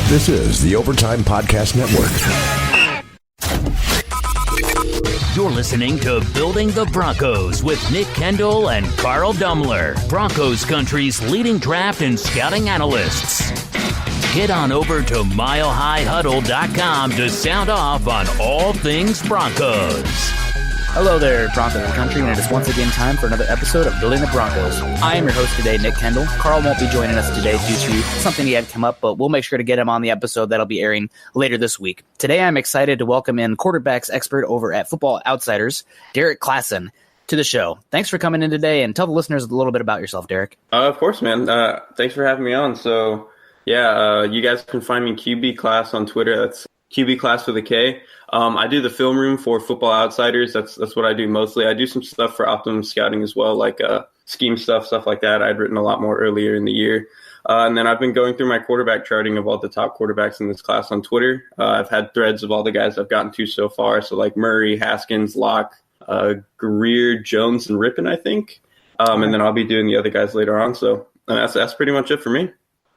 This is the Overtime Podcast Network. You're listening to Building the Broncos with Nick Kendell and Carl Dummler, Broncos country's leading draft and scouting analysts. Get on over to milehighhuddle.com to sound off on all things Broncos. Hello there, Broncos country, and it is once again time for another episode of Building the Broncos. I am your host today, Nick Kendell. Carl won't be joining us today due to something he had come up, but we'll make sure to get him on the episode that'll be airing later this week. Today, I'm excited to welcome in quarterbacks expert over at Football Outsiders, Derrik Klassen, to the show. Thanks for coming in today, and tell the listeners a little bit about yourself, Derrik. Of course, man. Thanks for having me on. So, you guys can find me QB Klass on Twitter. That's QB Klass with a K. I do the film room for Football Outsiders. That's what I do mostly. I do some stuff for Optimum Scouting as well, like scheme stuff like that. I'd written a lot more earlier in the year. And then I've been going through my quarterback charting of all the top quarterbacks in this class on Twitter. I've had threads of all the guys I've gotten to so far. So like Murray, Haskins, Locke, Greer, Jones, and Rippon, I think. And then I'll be doing the other guys later on. So that's pretty much it for me.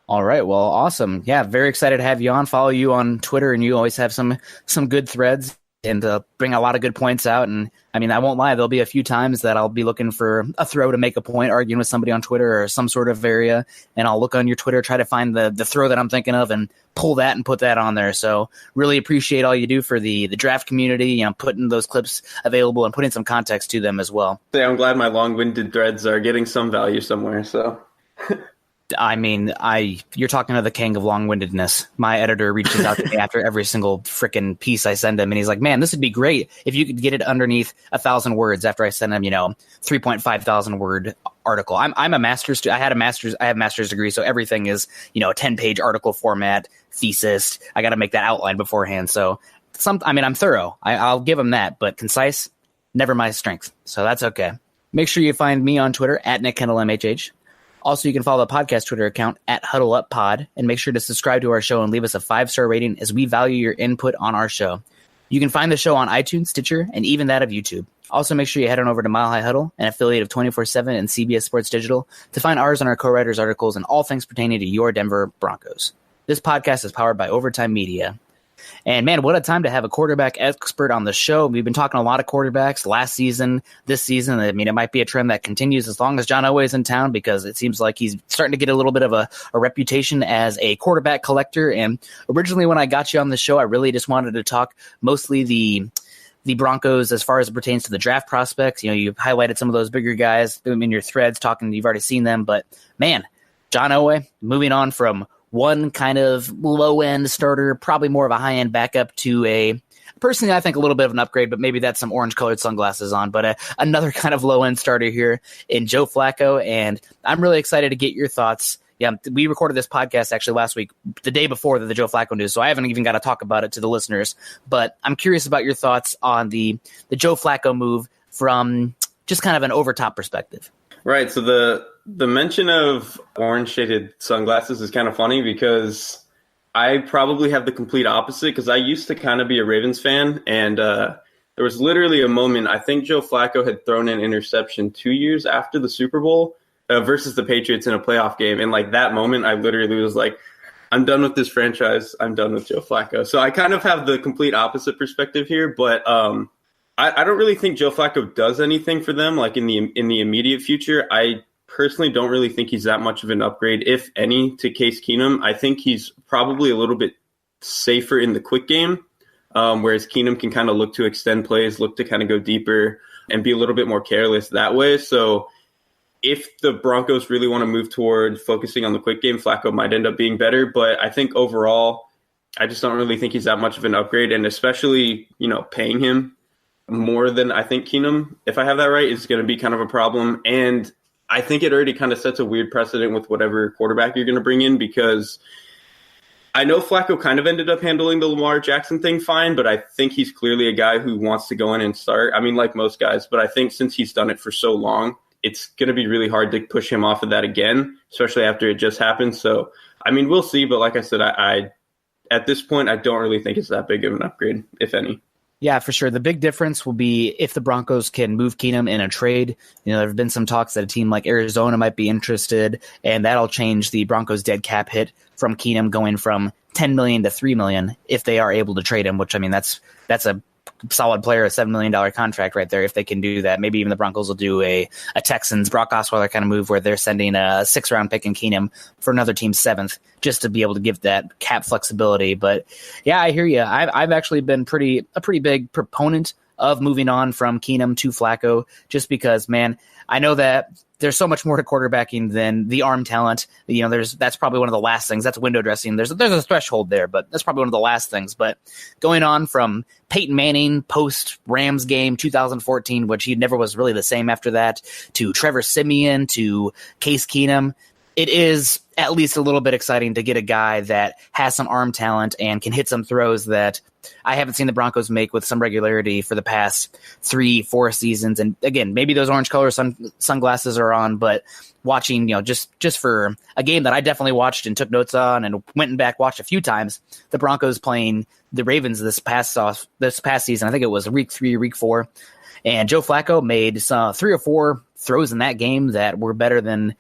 All right. Well, awesome. Yeah, very excited to have you on. Follow you on Twitter, and you always have some good threads and bring a lot of good points out. And I mean, I won't lie, there'll be a few times that I'll be looking for a throw to make a point, arguing with somebody on Twitter or some sort of area, and I'll look on your Twitter, try to find the throw that I'm thinking of and pull that and put that on there. So really appreciate all you do for the draft community, putting those clips available and putting some context to them as well. I'm glad my long-winded threads are getting some value somewhere, so... I mean, you're talking to the king of long-windedness. My editor reaches out to me after every single freaking piece I send him, and he's like, man, this would be great if you could get it underneath 1,000 words after I send him, 3.5 thousand word article. I'm a master's. I have a master's degree, so everything is, a 10-page article format, thesis. I got to make that outline beforehand. So I'm thorough. I'll give him that, but concise, never my strength. So that's okay. Make sure you find me on Twitter at Nick Kendell MHH. Also, you can follow the podcast Twitter account at HuddleUpPod, and make sure to subscribe to our show and leave us a 5-star rating as we value your input on our show. You can find the show on iTunes, Stitcher, and even that of YouTube. Also, make sure you head on over to Mile High Huddle, an affiliate of 24/7 and CBS Sports Digital, to find ours and our co-writers' articles and all things pertaining to your Denver Broncos. This podcast is powered by Overtime Media. And man, what a time to have a quarterback expert on the show. We've been talking a lot of quarterbacks last season, this season. I mean, it might be a trend that continues as long as John Elway is in town, because it seems like he's starting to get a little bit of a reputation as a quarterback collector. And originally when I got you on the show, I really just wanted to talk mostly the Broncos as far as it pertains to the draft prospects. You've highlighted some of those bigger guys in your threads, you've already seen them. But man, John Elway, moving on from one kind of low-end starter, probably more of a high-end backup, to personally, I think a little bit of an upgrade, but maybe that's some orange-colored sunglasses on, but another kind of low-end starter here in Joe Flacco, and I'm really excited to get your thoughts. Yeah, we recorded this podcast actually last week, the day before the Joe Flacco news, so I haven't even got to talk about it to the listeners, but I'm curious about your thoughts on the Joe Flacco move from just kind of an over-top perspective. Right, so the mention of orange-shaded sunglasses is kind of funny because I probably have the complete opposite, because I used to kind of be a Ravens fan, and there was literally a moment, I think Joe Flacco had thrown an interception 2 years after the Super Bowl versus the Patriots in a playoff game, and like that moment, I literally was like, I'm done with this franchise, I'm done with Joe Flacco. So I kind of have the complete opposite perspective here, but I don't really think Joe Flacco does anything for them, like in the immediate future. I personally don't really think he's that much of an upgrade, if any, to Case Keenum. I think he's probably a little bit safer in the quick game, whereas Keenum can kind of look to extend plays, look to kind of go deeper, and be a little bit more careless that way. So if the Broncos really want to move toward focusing on the quick game, Flacco might end up being better. But I think overall, I just don't really think he's that much of an upgrade, and especially, paying him more than I think Keenum, if I have that right, is going to be kind of a problem. And I think it already kind of sets a weird precedent with whatever quarterback you're going to bring in, because I know Flacco kind of ended up handling the Lamar Jackson thing fine, but I think he's clearly a guy who wants to go in and start. I mean, like most guys, but I think since he's done it for so long, it's going to be really hard to push him off of that again, especially after it just happened. So, I mean, we'll see. But like I said, I at this point, I don't really think it's that big of an upgrade, if any. Yeah, for sure. The big difference will be if the Broncos can move Keenum in a trade. There have been some talks that a team like Arizona might be interested, and that'll change the Broncos' dead cap hit from Keenum going from $10 million to $3 million if they are able to trade him, which, I mean, that's a solid player, a $7 million contract right there if they can do that. Maybe even the Broncos will do a Texans, Brock Osweiler kind of move where they're sending a 6th-round pick in Keenum for another team's 7th just to be able to give that cap flexibility. But, yeah, I hear you. I've actually been a pretty big proponent of moving on from Keenum to Flacco just because, man, I know that there's so much more to quarterbacking than the arm talent. That's probably one of the last things. That's window dressing. There's a threshold there, but that's probably one of the last things. But going on from Peyton Manning post Rams game 2014, which he never was really the same after that, to Trevor Siemian, to Case Keenum, it is at least a little bit exciting to get a guy that has some arm talent and can hit some throws that I haven't seen the Broncos make with some regularity for the past 3-4 seasons. And again, maybe those orange color sunglasses are on, but watching, just for a game that I definitely watched and took notes on and went and back watched a few times, the Broncos playing the Ravens this past season. I think it was week 3 or week 4. And Joe Flacco made 3 or 4 throws in that game that were better than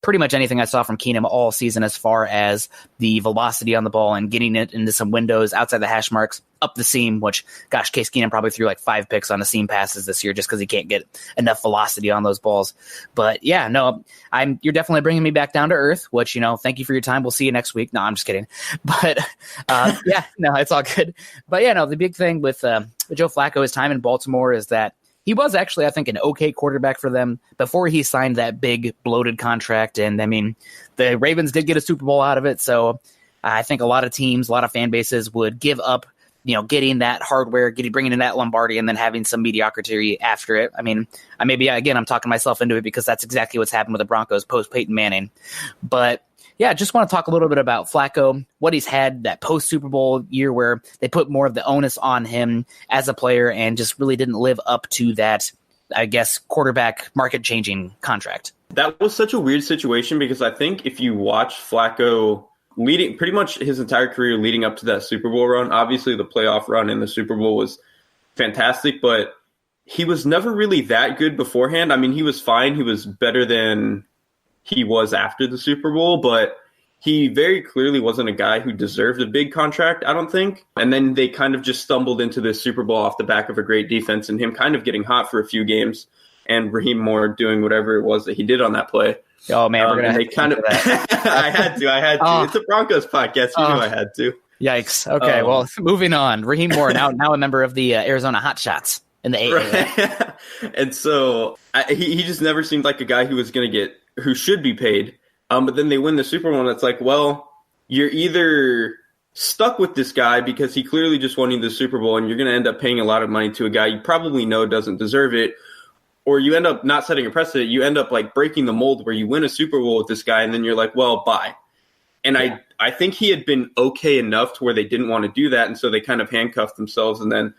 pretty much anything I saw from Keenum all season as far as the velocity on the ball and getting it into some windows outside the hash marks, up the seam, which, gosh, Case Keenum probably threw like 5 picks on the seam passes this year just because he can't get enough velocity on those balls. But, yeah, no, you're definitely bringing me back down to earth, which, thank you for your time. We'll see you next week. No, I'm just kidding. But, yeah, no, it's all good. But, yeah, no, the big thing with Joe Flacco, his time in Baltimore is that he was actually, I think, an okay quarterback for them before he signed that big bloated contract. And I mean, the Ravens did get a Super Bowl out of it. So I think a lot of teams, a lot of fan bases would give up, getting that hardware, bringing in that Lombardi and then having some mediocrity after it. I mean, I'm talking myself into it because that's exactly what's happened with the Broncos post Peyton Manning. But yeah, just want to talk a little bit about Flacco, what he's had that post-Super Bowl year where they put more of the onus on him as a player and just really didn't live up to that, I guess, quarterback market-changing contract. That was such a weird situation because I think if you watch Flacco leading pretty much his entire career leading up to that Super Bowl run, obviously the playoff run in the Super Bowl was fantastic, but he was never really that good beforehand. I mean, he was fine. He was better than he was after the Super Bowl, but he very clearly wasn't a guy who deserved a big contract, I don't think. And then they kind of just stumbled into this Super Bowl off the back of a great defense and him kind of getting hot for a few games and Raheem Moore doing whatever it was that he did on that play. Oh man, we're gonna I had to. Oh. It's a Broncos podcast. You know I had to. Yikes. Okay, well, moving on. Raheem Moore, now a member of the Arizona Hotshots in the AAA. Right. And so he just never seemed like a guy who should be paid. But then they win the Super Bowl, and it's like, well, you're either stuck with this guy because he clearly just won you the Super Bowl, and you're going to end up paying a lot of money to a guy you probably know doesn't deserve it, or you end up not setting a precedent. You end up like breaking the mold where you win a Super Bowl with this guy, and then you're like, well, bye. And yeah. I think he had been okay enough to where they didn't want to do that, and so they kind of handcuffed themselves, and then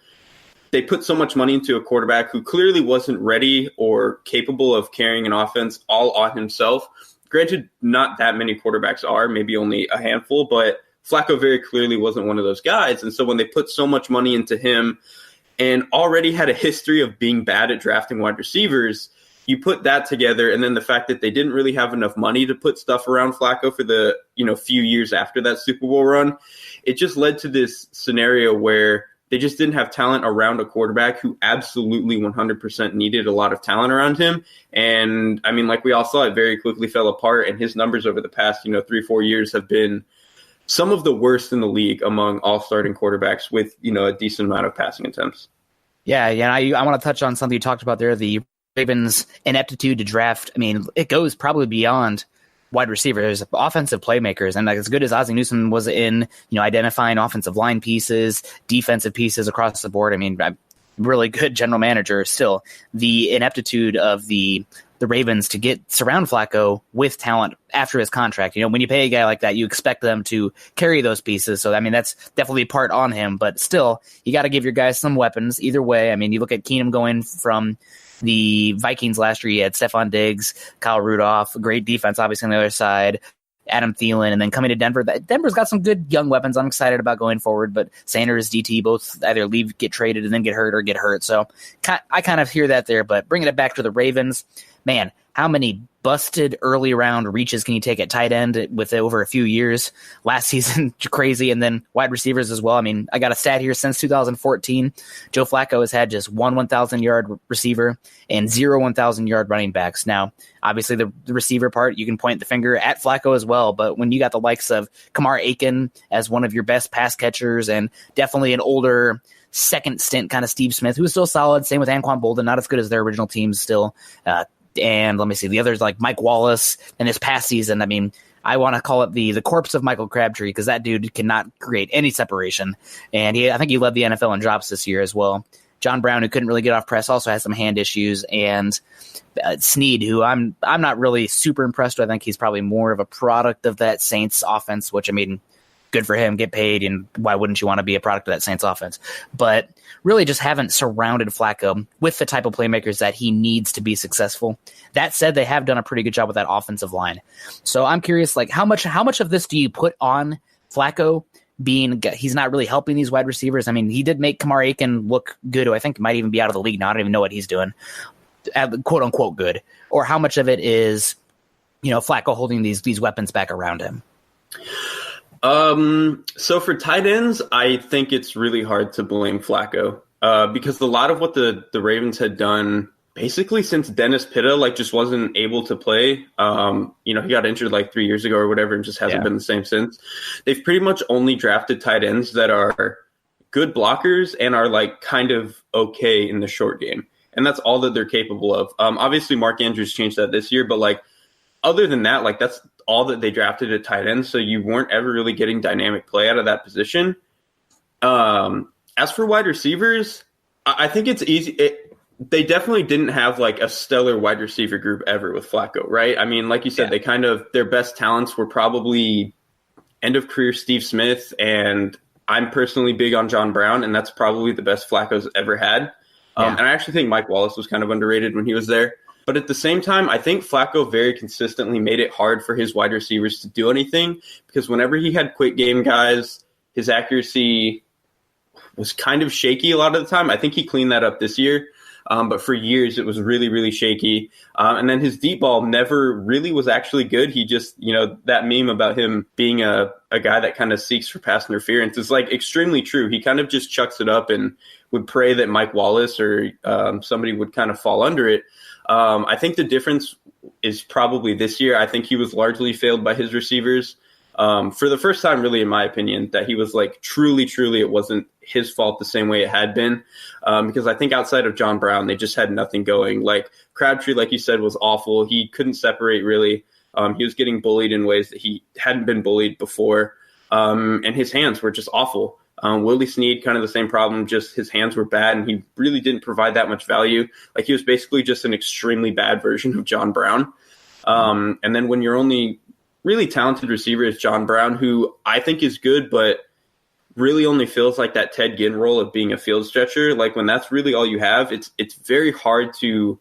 they put so much money into a quarterback who clearly wasn't ready or capable of carrying an offense all on himself. Granted, not that many quarterbacks are, maybe only a handful, but Flacco very clearly wasn't one of those guys. And so when they put so much money into him and already had a history of being bad at drafting wide receivers, you put that together, and then the fact that they didn't really have enough money to put stuff around Flacco for the few years after that Super Bowl run, it just led to this scenario where they just didn't have talent around a quarterback who absolutely 100% needed a lot of talent around him. And, I mean, like we all saw, it very quickly fell apart, and his numbers over the past 3-4 years have been some of the worst in the league among all starting quarterbacks with, a decent amount of passing attempts. Yeah. I want to touch on something you talked about there, the Ravens' ineptitude to draft. I mean, it goes probably beyond wide receivers, offensive playmakers. And like, as good as Ozzie Newsome was in, identifying offensive line pieces, defensive pieces across the board. I mean, I'm really good general manager. Still, the ineptitude of the Ravens to surround Flacco with talent after his contract. When you pay a guy like that, you expect them to carry those pieces. So, I mean, that's definitely part on him, but still, you got to give your guys some weapons either way. I mean, you look at Keenum going from the Vikings last year, you had Stephon Diggs, Kyle Rudolph, great defense, obviously on the other side. Adam Thielen, and then coming to Denver. Denver's got some good young weapons I'm excited about going forward, but Sanders, DT, both either leave, get traded, and then get hurt or get hurt. So I kind of hear that there, but bringing it back to the Ravens, man, how many busted early round reaches can you take at tight end with over a few years? Last season, crazy, and then wide receivers as well. I mean, I got a stat here since 2014. Joe Flacco has had just one 1,000-yard receiver and 0 1,000-yard running backs. Now, obviously, the receiver part, you can point the finger at Flacco as well, but when you got the likes of Kamar Aiken as one of your best pass catchers and definitely an older second stint kind of Steve Smith, who's still solid, same with Anquan Bolden, not as good as their original teams still, and let me see, the others like Mike Wallace in his past season. I mean, I want to call it the corpse of Michael Crabtree because that dude cannot create any separation. And I think he led the NFL in drops this year as well. John Brown, who couldn't really get off press, also has some hand issues. And Snead, who I'm not really super impressed with. I think he's probably more of a product of that Saints offense, which, I mean, good for him, get paid, and why wouldn't you want to be a product of that Saints offense? But really just haven't surrounded Flacco with the type of playmakers that he needs to be successful. That said, they have done a pretty good job with that offensive line. So I'm curious, like, how much of this do you put on Flacco being he's not really helping these wide receivers? I mean, he did make Kamar Aiken look good, who I think might even be out of the league now. I don't even know what he's doing, quote unquote good. Or how much of it is, Flacco holding these weapons back around him? So for tight ends, I think it's really hard to blame Flacco, because a lot of what the Ravens had done basically since Dennis Pitta, just wasn't able to play. He got injured 3 years ago or whatever and just hasn't been the same since. They've pretty much only drafted tight ends that are good blockers and are kind of okay in the short game. And that's all that they're capable of. Obviously Mark Andrews changed that this year, but other than that, that's all that they drafted at tight end. So you weren't ever really getting dynamic play out of that position. As for wide receivers, I think it's easy. They definitely didn't have a stellar wide receiver group ever with Flacco, right? I mean, like you said, they their best talents were probably end of career Steve Smith. And I'm personally big on John Brown, and that's probably the best Flacco's ever had. And I actually think Mike Wallace was kind of underrated when he was there. But at the same time, I think Flacco very consistently made it hard for his wide receivers to do anything, because whenever he had quick game guys, his accuracy was kind of shaky a lot of the time. I think he cleaned that up this year. But for years, it was really, really shaky. And then his deep ball never really was actually good. He just, that meme about him being a guy that kind of seeks for pass interference is extremely true. He kind of just chucks it up and would pray that Mike Wallace or somebody would kind of fall under it. I think the difference is probably this year. I think he was largely failed by his receivers. For the first time, really, in my opinion, that he was truly, it wasn't his fault the same way it had been. Because I think outside of John Brown, they just had nothing going. Crabtree, like you said, was awful. He couldn't separate really. He was getting bullied in ways that he hadn't been bullied before. And his hands were just awful. Willie Snead, kind of the same problem, just his hands were bad and he really didn't provide that much value. He was basically just an extremely bad version of John Brown. And then when your only really talented receiver is John Brown, who I think is good, but really only feels like that Ted Ginn role of being a field stretcher. When that's really all you have, it's very hard to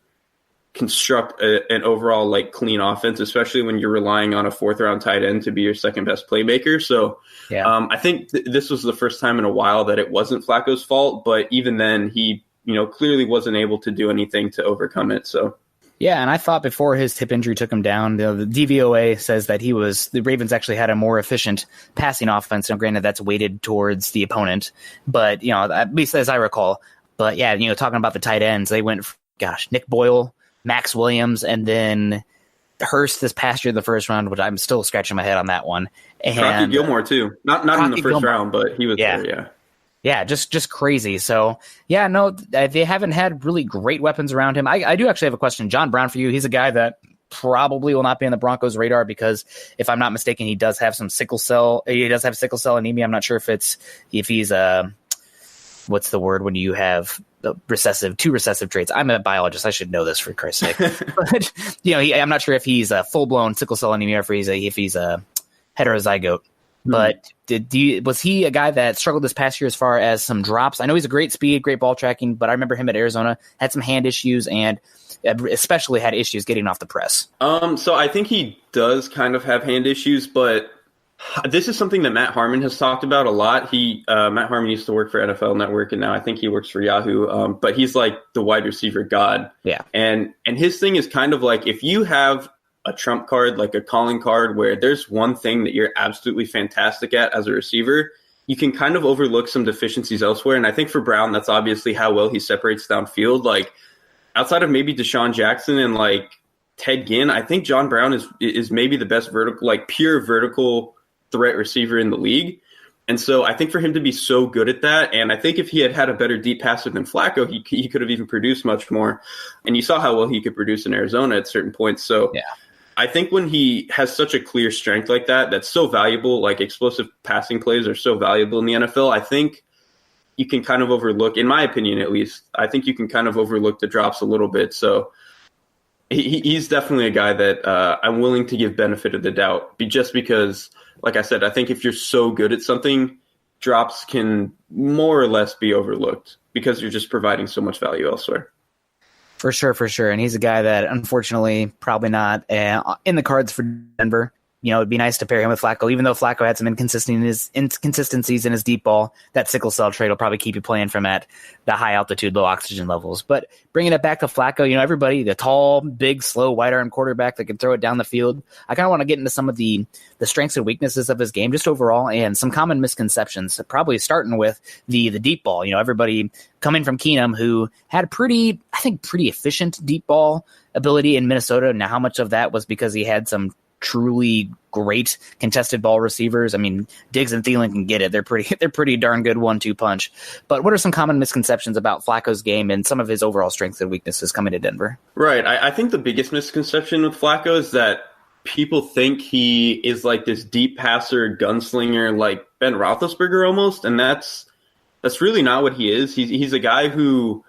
construct an overall clean offense, especially when you're relying on a fourth round tight end to be your second best playmaker. So I think this was the first time in a while that it wasn't Flacco's fault, but even then he, clearly wasn't able to do anything to overcome it. So. Yeah, and I thought before his hip injury took him down, the DVOA says that the Ravens actually had a more efficient passing offense. Now, granted, that's weighted towards the opponent, but, at least as I recall. But yeah, talking about the tight ends, they went, Nick Boyle, Max Williams, and then Hurst this past year in the first round, which I'm still scratching my head on that one. And Rocky Gilmore too. Not in the first round, but he was there, yeah. Yeah, just crazy. So, yeah, no, they haven't had really great weapons around him. I do actually have a question. John Brown for you. He's a guy that probably will not be on the Broncos' radar because, if I'm not mistaken, he does have some sickle cell. He does have sickle cell anemia. I'm not sure if he's what's the word when you have two recessive traits. I'm a biologist. I should know this, for Christ's sake. But, I'm not sure if he's a full-blown sickle cell anemia or if he's a heterozygote. But was he a guy that struggled this past year as far as some drops? I know he's a great speed, great ball tracking, but I remember him at Arizona had some hand issues and especially had issues getting off the press. So I think he does kind of have hand issues, but this is something that Matt Harmon has talked about a lot. Matt Harmon used to work for NFL Network, and now I think he works for Yahoo. But he's like the wide receiver god. Yeah. And his thing is kind of like, if you have a trump card, like a calling card, where there's one thing that you're absolutely fantastic at as a receiver, you can kind of overlook some deficiencies elsewhere. And I think for Brown, that's obviously how well he separates downfield. Like, outside of maybe Deshaun Jackson and like Ted Ginn, I think John Brown is maybe the best vertical, like pure vertical threat receiver in the league. And so I think for him to be so good at that, and I think if he had had a better deep passer than Flacco, he could have even produced much more. And you saw how well he could produce in Arizona at certain points. So yeah. I think when he has such a clear strength like that, that's so valuable, like explosive passing plays are so valuable in the NFL, I think you can kind of overlook, in my opinion at least, I think you can kind of overlook the drops a little bit. So he's definitely a guy that I'm willing to give benefit of the doubt, just because, like I said, I think if you're so good at something, drops can more or less be overlooked because you're just providing so much value elsewhere. For sure. And he's a guy that, unfortunately, probably not in the cards for Denver. You know, it'd be nice to pair him with Flacco, even though Flacco had some inconsistencies in his deep ball. That sickle cell trade will probably keep you playing from at the high altitude, low oxygen levels. But bringing it back to Flacco, you know, everybody, the tall, big, slow, wide arm quarterback that can throw it down the field. I kind of want to get into some of the strengths and weaknesses of his game just overall and some common misconceptions, probably starting with the deep ball. You know, everybody coming from Keenum, who had pretty efficient deep ball ability in Minnesota. Now, how much of that was because he had some truly great contested ball receivers? I mean, Diggs and Thielen can get it. They're pretty darn good 1-2 punch. But what are some common misconceptions about Flacco's game and some of his overall strengths and weaknesses coming to Denver? Right. I think the biggest misconception with Flacco is that people think he is like this deep passer, gunslinger, like Ben Roethlisberger almost, and that's really not what he is. He's a guy who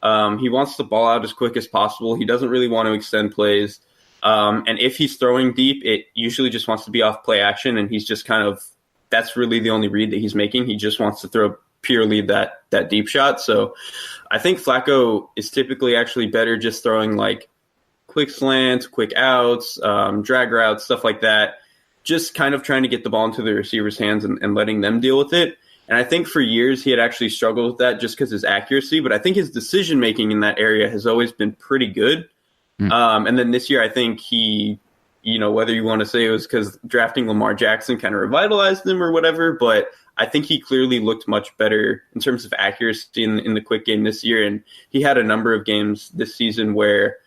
he wants the ball out as quick as possible. He doesn't really want to extend plays. And if he's throwing deep, it usually just wants to be off play action, and he's just kind of, that's really the only read that he's making. He just wants to throw purely that deep shot. So I think Flacco is typically actually better just throwing like quick slants, quick outs, drag routes, stuff like that, just kind of trying to get the ball into the receiver's hands and letting them deal with it. And I think for years he had actually struggled with that just because his accuracy, but I think his decision-making in that area has always been pretty good. And then this year, I think he, you know, whether you want to say it was because drafting Lamar Jackson kind of revitalized him or whatever, but I think he clearly looked much better in terms of accuracy in the quick game this year. And he had a number of games this season where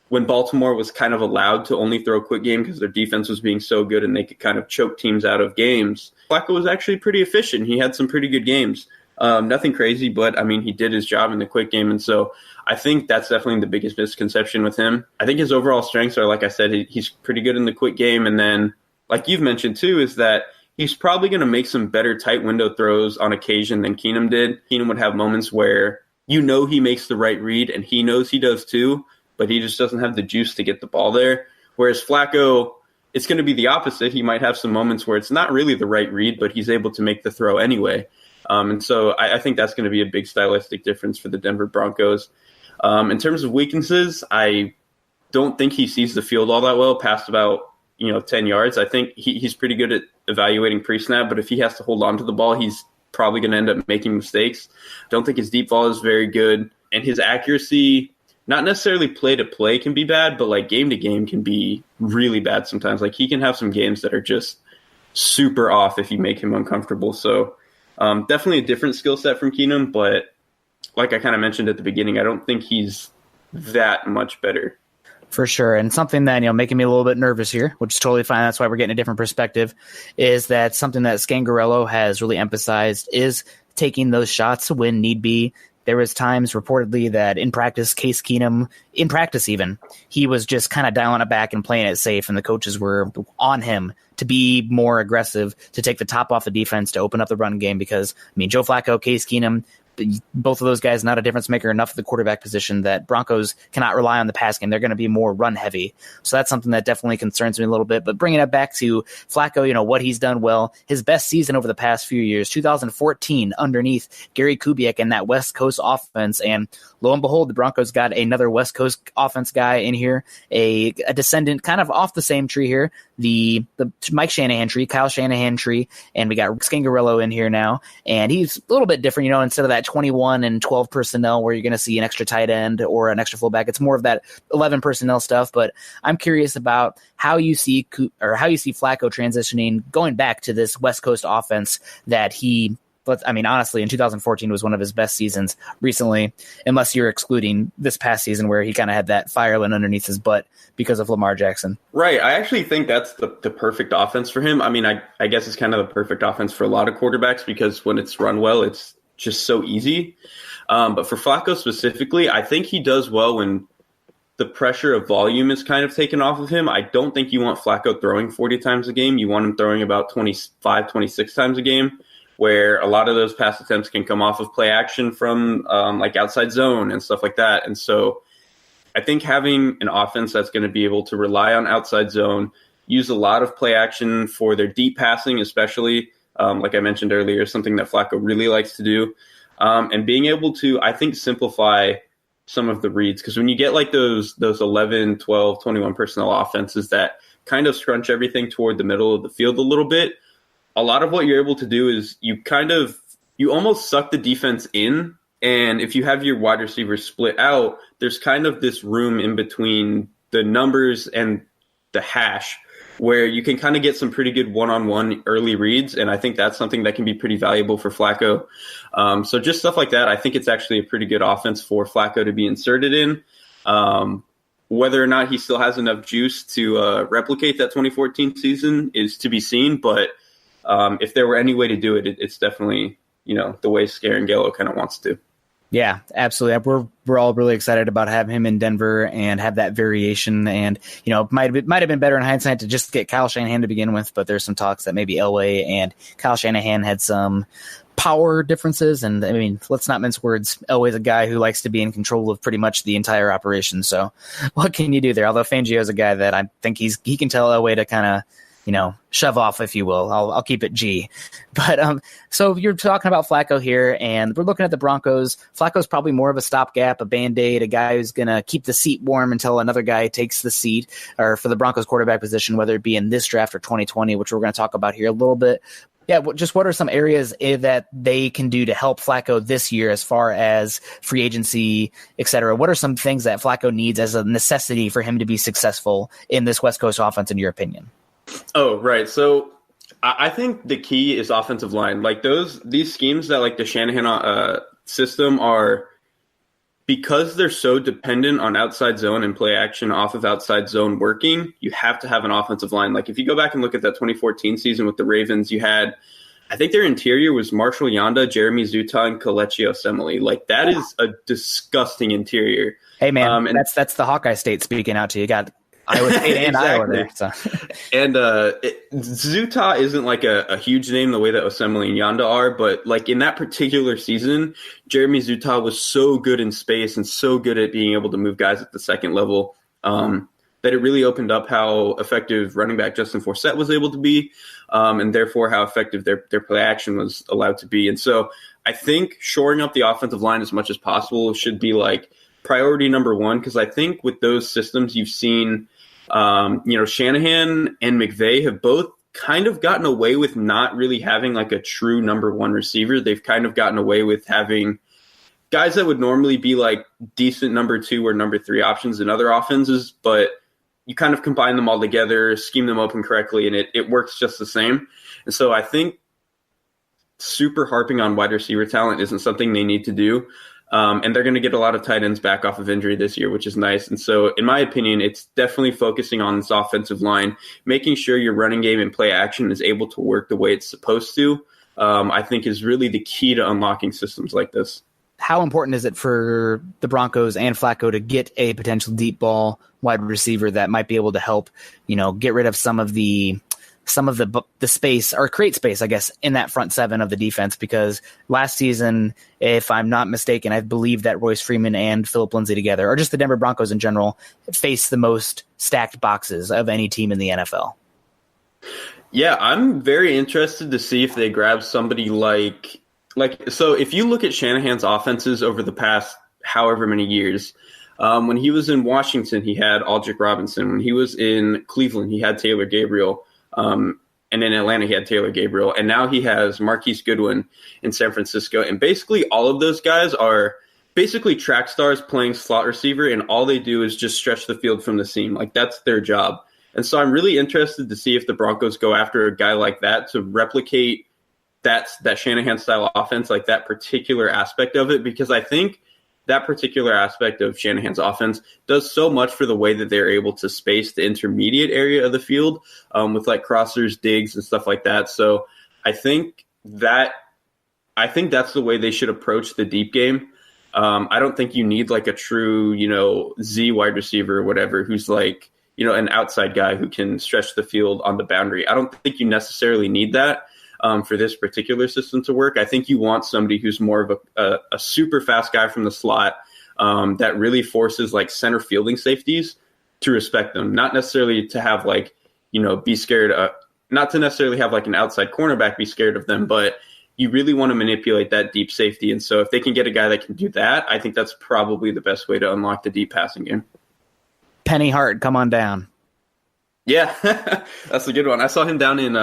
when Baltimore was kind of allowed to only throw a quick game because their defense was being so good and they could kind of choke teams out of games, Flacco was actually pretty efficient. He had some pretty good games. Nothing crazy, but I mean, he did his job in the quick game. And so I think that's definitely the biggest misconception with him. I think his overall strengths are, like I said, he's pretty good in the quick game. And then, like you've mentioned too, is that he's probably going to make some better tight window throws on occasion than Keenum did. Keenum would have moments where, you know, he makes the right read and he knows he does too, but he just doesn't have the juice to get the ball there. Whereas Flacco, it's going to be the opposite. He might have some moments where it's not really the right read, but he's able to make the throw anyway. And so I think that's going to be a big stylistic difference for the Denver Broncos. In terms of weaknesses, I don't think he sees the field all that well past about 10 yards. I think he's pretty good at evaluating pre-snap, but if he has to hold on to the ball, he's probably going to end up making mistakes. Don't think his deep ball is very good. And his accuracy, not necessarily play to play can be bad, but like game to game can be really bad sometimes. Like he can have some games that are just super off if you make him uncomfortable. So definitely a different skill set from Keenum, but like I kind of mentioned at the beginning, I don't think he's that much better. For sure. And something that, making me a little bit nervous here, which is totally fine. That's why we're getting a different perspective, is that something that Scangarello has really emphasized is taking those shots when need be. There was times reportedly that in practice, Case Keenum, in practice even, he was just kind of dialing it back and playing it safe, and the coaches were on him to be more aggressive, to take the top off the defense, to open up the run game, because, Joe Flacco, Case Keenum, both of those guys not a difference maker enough at the quarterback position that Broncos cannot rely on the pass game. They're going to be more run heavy. So that's something that definitely concerns me a little bit. But bringing it back to Flacco, what he's done well, his best season over the past few years, 2014 underneath Gary Kubiak and that West Coast offense. And lo and behold, the Broncos got another West Coast offense guy in here, a descendant kind of off the same tree here, the Mike Shanahan tree, Kyle Shanahan tree, and we got Rich Scangarello in here now. And he's a little bit different, instead of that 21 and 12 personnel where you're going to see an extra tight end or an extra fullback. It's more of that 11 personnel stuff. But I'm curious about how you see Flacco transitioning, going back to this West Coast offense that honestly, in 2014 was one of his best seasons recently, unless you're excluding this past season where he kind of had that fireland underneath his butt because of Lamar Jackson. Right. I actually think that's the perfect offense for him. I mean, I guess it's kind of the perfect offense for a lot of quarterbacks because when it's run well, it's just so easy. But for Flacco specifically, I think he does well when the pressure of volume is kind of taken off of him. I don't think you want Flacco throwing 40 times a game. You want him throwing about 25, 26 times a game, where a lot of those pass attempts can come off of play action from like outside zone and stuff like that. And so I think having an offense that's going to be able to rely on outside zone, use a lot of play action for their deep passing, especially, like I mentioned earlier, something that Flacco really likes to do, and being able to, I think, simplify some of the reads. Because when you get like those 11, 12, 21 personnel offenses that kind of scrunch everything toward the middle of the field a little bit, a lot of what you're able to do is you almost suck the defense in. And if you have your wide receivers split out, there's kind of this room in between the numbers and the hash where you can kind of get some pretty good one-on-one early reads. And I think that's something that can be pretty valuable for Flacco. So just stuff like that, I think it's actually a pretty good offense for Flacco to be inserted in. Whether or not he still has enough juice to replicate that 2014 season is to be seen. But if there were any way to do it, it's definitely, the way Scangarello kind of wants to. Yeah, absolutely. We're all really excited about having him in Denver and have that variation. And, it might have been better in hindsight to just get Kyle Shanahan to begin with, but there's some talks that maybe Elway and Kyle Shanahan had some power differences. And I mean, let's not mince words. Elway's a guy who likes to be in control of pretty much the entire operation. So what can you do there? Although Fangio's a guy that I think he can tell Elway to kind of, shove off, if you will. I'll keep it G. But so you're talking about Flacco here, and we're looking at the Broncos. Flacco's probably more of a stopgap, a Band-Aid, a guy who's going to keep the seat warm until another guy takes the seat, or for the Broncos quarterback position, whether it be in this draft or 2020, which we're going to talk about here a little bit. Yeah, just what are some areas that they can do to help Flacco this year as far as free agency, et cetera? What are some things that Flacco needs as a necessity for him to be successful in this West Coast offense, in your opinion? Oh, right. So I think the key is offensive line. Like these schemes that like the Shanahan system are, because they're so dependent on outside zone and play action off of outside zone working, you have to have an offensive line. Like if you go back and look at that 2014 season with the Ravens, you had, I think their interior was Marshall Yanda, Jeremy Zuttah, and Kelechi Osemele. Like that is a disgusting interior. Hey man, that's the Hawkeye State speaking out to you. You got Iowa State and Iowa there. So. And Zuttah isn't like a huge name the way that Osemele and Yanda are, but like in that particular season, Jeremy Zuttah was so good in space and so good at being able to move guys at the second level that it really opened up how effective running back Justin Forsett was able to be, and therefore how effective their play action was allowed to be. And so I think shoring up the offensive line as much as possible should be like priority number one, because I think with those systems you've seen Shanahan and McVay have both kind of gotten away with not really having like a true number one receiver. They've kind of gotten away with having guys that would normally be like decent number two or number three options in other offenses, but you kind of combine them all together, scheme them open correctly, and it works just the same. And so I think super harping on wide receiver talent isn't something they need to do. And they're going to get a lot of tight ends back off of injury this year, which is nice. And so, in my opinion, it's definitely focusing on this offensive line, making sure your running game and play action is able to work the way it's supposed to, I think is really the key to unlocking systems like this. How important is it for the Broncos and Flacco to get a potential deep ball wide receiver that might be able to help, get rid of some of the some of the space, or create space, I guess, in that front seven of the defense, because last season, if I'm not mistaken, I believe that Royce Freeman and Phillip Lindsay together, or just the Denver Broncos in general, faced the most stacked boxes of any team in the NFL. Yeah, I'm very interested to see if they grab somebody like so if you look at Shanahan's offenses over the past however many years, when he was in Washington, he had Aldrick Robinson. When he was in Cleveland, he had Taylor Gabriel. And in Atlanta, he had Taylor Gabriel. And now he has Marquise Goodwin in San Francisco. And basically all of those guys are basically track stars playing slot receiver, and all they do is just stretch the field from the seam. Like, that's their job. And so I'm really interested to see if the Broncos go after a guy like that to replicate that Shanahan-style offense, like that particular aspect of it, because I think that particular aspect of Shanahan's offense does so much for the way that they're able to space the intermediate area of the field with like crossers, digs, and stuff like that. So I think that's the way they should approach the deep game. I don't think you need like a true, Z wide receiver or whatever who's like, an outside guy who can stretch the field on the boundary. I don't think you necessarily need that for this particular system to work. I think you want somebody who's more of a super fast guy from the slot that really forces like center fielding safeties to respect them, not necessarily to have like, be scared not to necessarily have like an outside cornerback be scared of them, but you really want to manipulate that deep safety. And so if they can get a guy that can do that, I think that's probably the best way to unlock the deep passing game. Penny Hart, come on down. Yeah, that's a good one. I saw him down in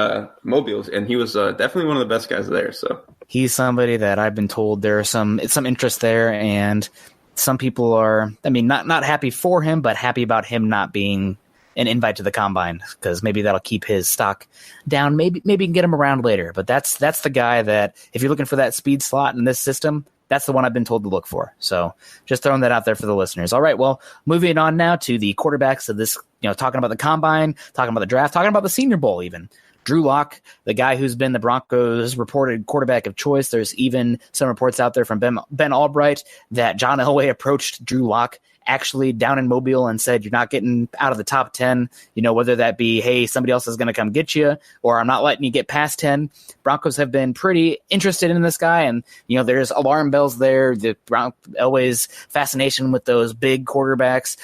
Mobile, and he was definitely one of the best guys there. So he's somebody that I've been told there's some interest there, and some people are, not happy for him, but happy about him not being an invite to the combine, because maybe that'll keep his stock down. Maybe you can get him around later. But that's the guy that, if you're looking for that speed slot in this system, that's the one I've been told to look for. So just throwing that out there for the listeners. All right, well, moving on now to the quarterbacks of this, talking about the combine, talking about the draft, talking about the Senior Bowl even. Drew Lock, the guy who's been the Broncos' reported quarterback of choice. There's even some reports out there from Ben Albright that John Elway approached Drew Lock actually down in Mobile and said, you're not getting out of the top 10, whether that be, hey, somebody else is going to come get you, or I'm not letting you get past 10. Broncos have been pretty interested in this guy, and, there's alarm bells there. The Elway's fascination with those big quarterbacks,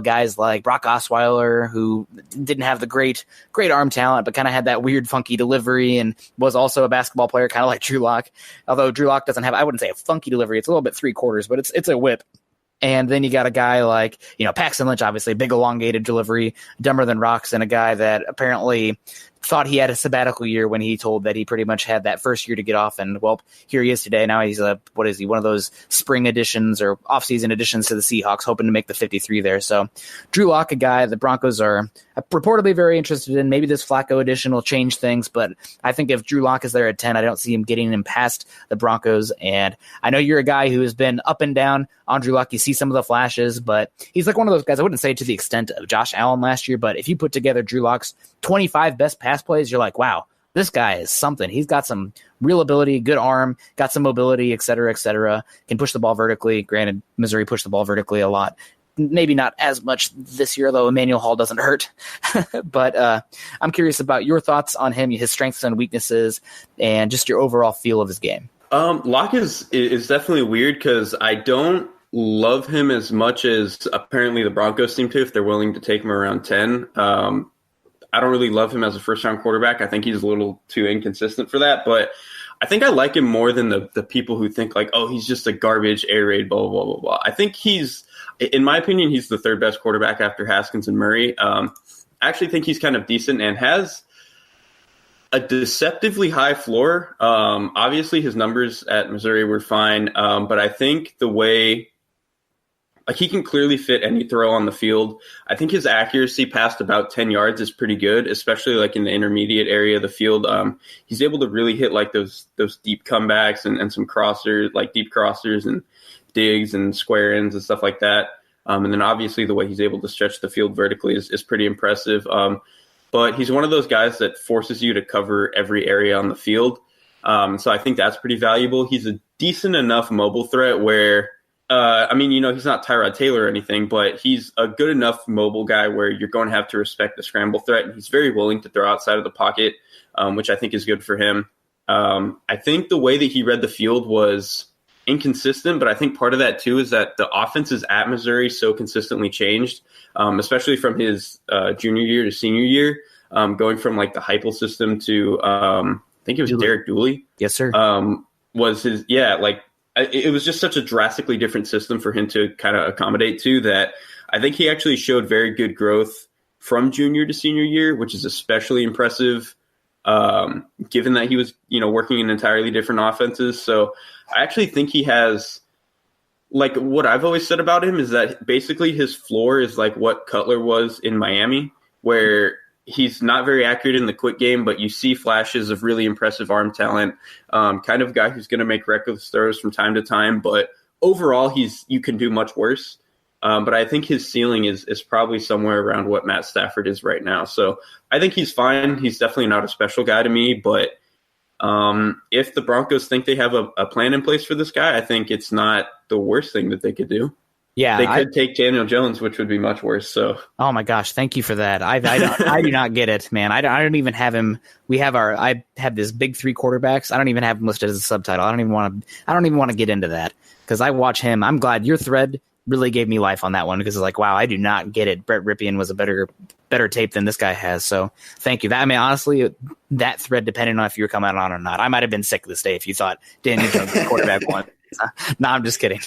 guys like Brock Osweiler, who didn't have the great arm talent, but kind of had that weird, funky delivery and was also a basketball player, kind of like Drew Lock. Although Drew Lock doesn't have, I wouldn't say a funky delivery. It's a little bit 3/4, but it's a whip. And then you got a guy like, Paxton Lynch, obviously, big elongated delivery, dumber than rocks, and a guy that apparently thought he had a sabbatical year when he told that he pretty much had that first year to get off. And, well, here he is today. Now he's one of those spring additions or offseason additions to the Seahawks, hoping to make the 53 there. So Drew Lock, a guy the Broncos are reportedly very interested in. Maybe this Flacco addition will change things, but I think if Drew Lock is there at 10, I don't see him getting him past the Broncos. And I know you're a guy who has been up and down on Drew Lock. You see some of the flashes, but he's like one of those guys, I wouldn't say to the extent of Josh Allen last year, but if you put together Drew Lock's 25 best pass plays, you're like, wow, this guy is something. He's got some real ability, good arm, got some mobility, et cetera, can push the ball vertically. Granted, Missouri pushed the ball vertically a lot. Maybe not as much this year, though. Emmanuel Hall doesn't hurt. But I'm curious about your thoughts on him, his strengths and weaknesses, and just your overall feel of his game. Locke is definitely weird because I don't love him as much as apparently the Broncos seem to, if they're willing to take him around 10. I don't really love him as a first-round quarterback. I think he's a little too inconsistent for that. But I think I like him more than the people who think like, oh, he's just a garbage air raid, blah, blah, blah, blah. I think in my opinion, he's the third best quarterback after Haskins and Murray. I actually think he's kind of decent and has a deceptively high floor. Obviously, his numbers at Missouri were fine, but I think the way he can clearly fit any throw on the field. I think his accuracy past about 10 yards is pretty good, especially like in the intermediate area of the field. He's able to really hit like those deep comebacks and some crossers, like deep crossers and digs and square ends and stuff like that. And then obviously the way he's able to stretch the field vertically is pretty impressive. But he's one of those guys that forces you to cover every area on the field. So I think that's pretty valuable. He's a decent enough mobile threat where I mean, he's not Tyrod Taylor or anything, but he's a good enough mobile guy where you're going to have to respect the scramble threat. And he's very willing to throw outside of the pocket, which I think is good for him. I think the way that he read the field was inconsistent, but I think part of that too is that the offenses at Missouri so consistently changed, especially from his junior year to senior year, going from like the Heupel system to I think it was Derrik Dooley. Yes, sir. Was his it was just such a drastically different system for him to kind of accommodate to that. I think he actually showed very good growth from junior to senior year, which is especially impressive, given that he was, working in entirely different offenses. So I actually think he has, like, what I've always said about him is that basically his floor is like what Cutler was in Miami, where he's not very accurate in the quick game, but you see flashes of really impressive arm talent, kind of guy who's going to make reckless throws from time to time. But overall, you can do much worse. But I think his ceiling is probably somewhere around what Matt Stafford is right now. So I think he's fine. He's definitely not a special guy to me. But if the Broncos think they have a plan in place for this guy, I think it's not the worst thing that they could do. Yeah, they could take Daniel Jones, which would be much worse. So, oh my gosh, thank you for that. I do not get it, man. I don't even have him. I have this big 3 quarterbacks. I don't even have him listed as a subtitle. I don't even want to get into that because I watch him. I'm glad your thread really gave me life on that one because it's like, wow, I do not get it. Brett Ripien was a better tape than this guy has. So thank you. Honestly, that thread depending on if you were coming on or not. I might have been sick this day if you thought Daniel Jones was quarterback one. No, I'm just kidding.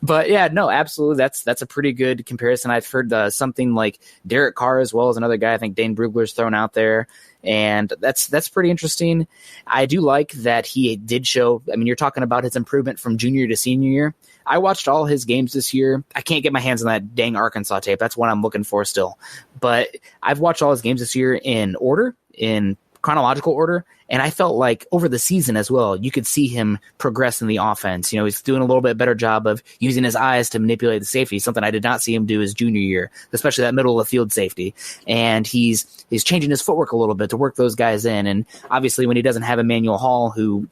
But yeah, no, absolutely. That's a pretty good comparison. I've heard something like Derek Carr as well as another guy. I think Dane Brugler's thrown out there. And that's pretty interesting. I do like that he did show, you're talking about his improvement from junior to senior year. I watched all his games this year. I can't get my hands on that dang Arkansas tape. That's what I'm looking for still. But I've watched all his games this year in chronological order, and I felt like over the season as well, you could see him progress in the offense. He's doing a little bit better job of using his eyes to manipulate the safety, something I did not see him do his junior year, especially that middle of the field safety. And he's changing his footwork a little bit to work those guys in. And obviously when he doesn't have Emmanuel Hall, who,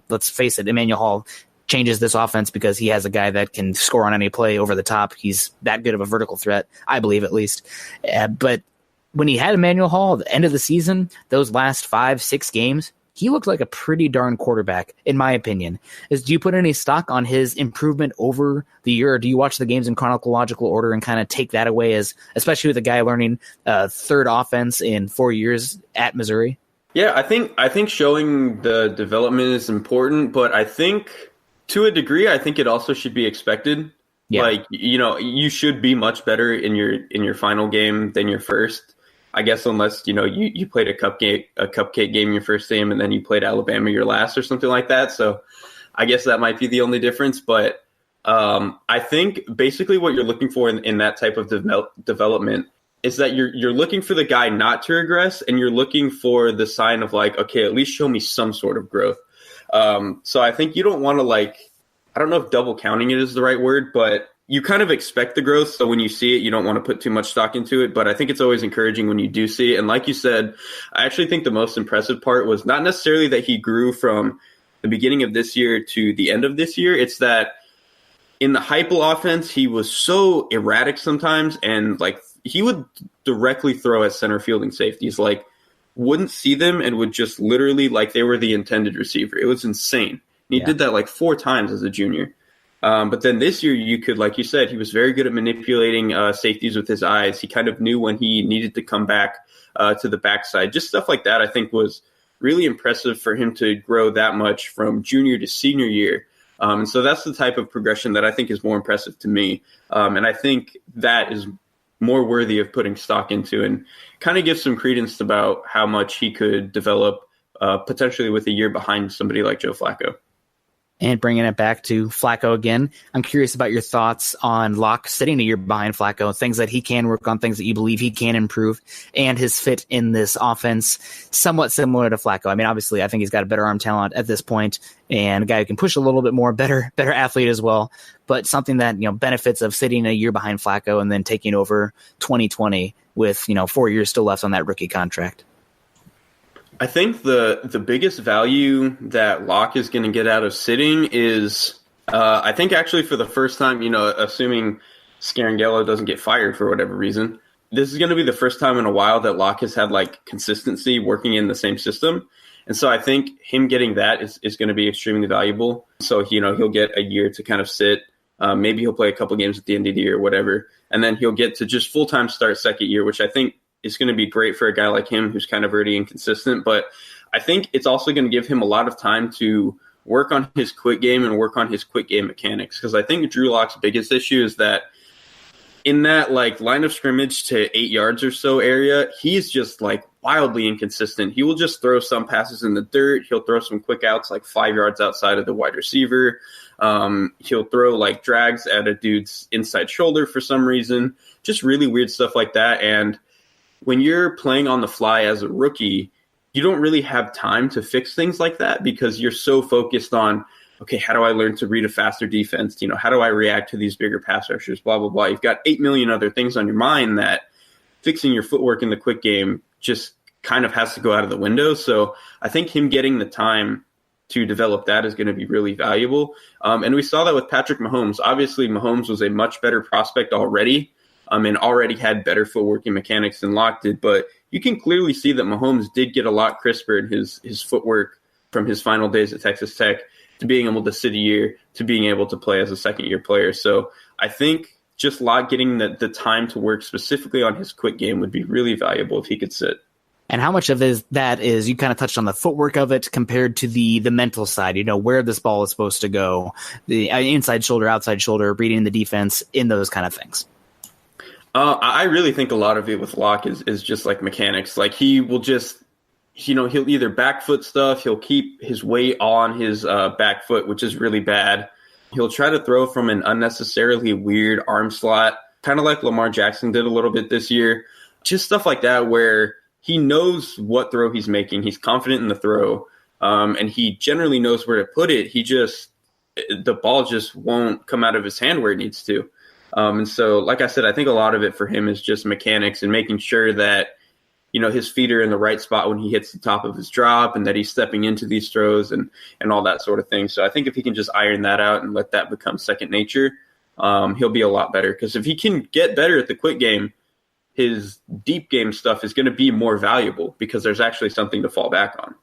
let's face it, Emmanuel Hall changes this offense because he has a guy that can score on any play over the top. He's that good of a vertical threat, I believe at least. But when he had Emmanuel Hall at the end of the season, those last 5-6 games, he looked like a pretty darn quarterback, in my opinion. Do you put any stock on his improvement over the year, or do you watch the games in chronological order and kind of take that away as, especially with a guy learning third offense in 4 years at Missouri? Yeah, I think showing the development is important, but I think to a degree, I think it also should be expected. Yeah. Like, you should be much better in your final game than your first. I guess unless, you played a cupcake game your first game and then you played Alabama your last or something like that. So I guess that might be the only difference. But I think basically what you're looking for in that type of development is that you're looking for the guy not to regress, and you're looking for the sign of like, okay, at least show me some sort of growth. So I think you don't want to I don't know if double counting it is the right word, but you kind of expect the growth. So when you see it, you don't want to put too much stock into it. But I think it's always encouraging when you do see it. And like you said, I actually think the most impressive part was not necessarily that he grew from the beginning of this year to the end of this year. It's that in the Heupel offense, he was so erratic sometimes. And he would directly throw at center fielding safeties, wouldn't see them and would just literally they were the intended receiver. It was insane. And he did that 4 times as a junior. But then this year you could, like you said, he was very good at manipulating safeties with his eyes. He kind of knew when he needed to come back to the backside. Just stuff like that I think was really impressive for him to grow that much from junior to senior year. And so that's the type of progression that I think is more impressive to me. And I think that is more worthy of putting stock into and kind of gives some credence about how much he could develop potentially with a year behind somebody like Joe Flacco. And bringing it back to Flacco again, I'm curious about your thoughts on Locke sitting a year behind Flacco, things that he can work on, things that you believe he can improve, and his fit in this offense, somewhat similar to Flacco. Obviously, I think he's got a better arm talent at this point, and a guy who can push a little bit more, better athlete as well, but something that, benefits of sitting a year behind Flacco and then taking over 2020 with, 4 years still left on that rookie contract. I think the biggest value that Locke is going to get out of sitting is I think actually for the first time, assuming Scangarello doesn't get fired for whatever reason, this is going to be the first time in a while that Locke has had like consistency working in the same system. And so I think him getting that is going to be extremely valuable. So, he'll get a year to kind of sit. Maybe he'll play a couple games at the end of the year or whatever. And then he'll get to just full-time start second year, which I think is going to be great for a guy like him who's kind of already inconsistent. But I think it's also going to give him a lot of time to work on his quick game and work on his quick game mechanics. Because I think Drew Lock's biggest issue is that in that like line of scrimmage to 8 yards or so area, he's just like wildly inconsistent. He will just throw some passes in the dirt. He'll throw some quick outs like 5 yards outside of the wide receiver. He'll throw like drags at a dude's inside shoulder for some reason, just really weird stuff like that. And when you're playing on the fly as a rookie, you don't really have time to fix things like that because you're so focused on, okay, how do I learn to read a faster defense? How do I react to these bigger pass rushers? Blah, blah, blah. You've got 8 million other things on your mind that fixing your footwork in the quick game just kind of has to go out of the window. So I think him getting the time to develop that is going to be really valuable. And we saw that with Patrick Mahomes. Obviously, Mahomes was a much better prospect already and already had better footwork and mechanics than Locke did. But you can clearly see that Mahomes did get a lot crisper in his footwork from his final days at Texas Tech to being able to sit a year to being able to play as a second-year player. So I think just Locke getting the time to work specifically on his quick game would be really valuable if he could sit. And how much of that is, you kind of touched on the footwork of it compared to the mental side, where this ball is supposed to go, the inside shoulder, outside shoulder, reading the defense, in those kind of things? I really think a lot of it with Locke is just like mechanics. Like he will just, he'll either back foot stuff, he'll keep his weight on his back foot, which is really bad. He'll try to throw from an unnecessarily weird arm slot, kind of like Lamar Jackson did a little bit this year. Just stuff like that where he knows what throw he's making. He's confident in the throw, and he generally knows where to put it. The ball just won't come out of his hand where it needs to. And so, like I said, I think a lot of it for him is just mechanics and making sure that, his feet are in the right spot when he hits the top of his drop and that he's stepping into these throws and all that sort of thing. So I think if he can just iron that out and let that become second nature, he'll be a lot better. Because if he can get better at the quick game, his deep game stuff is going to be more valuable because there's actually something to fall back on.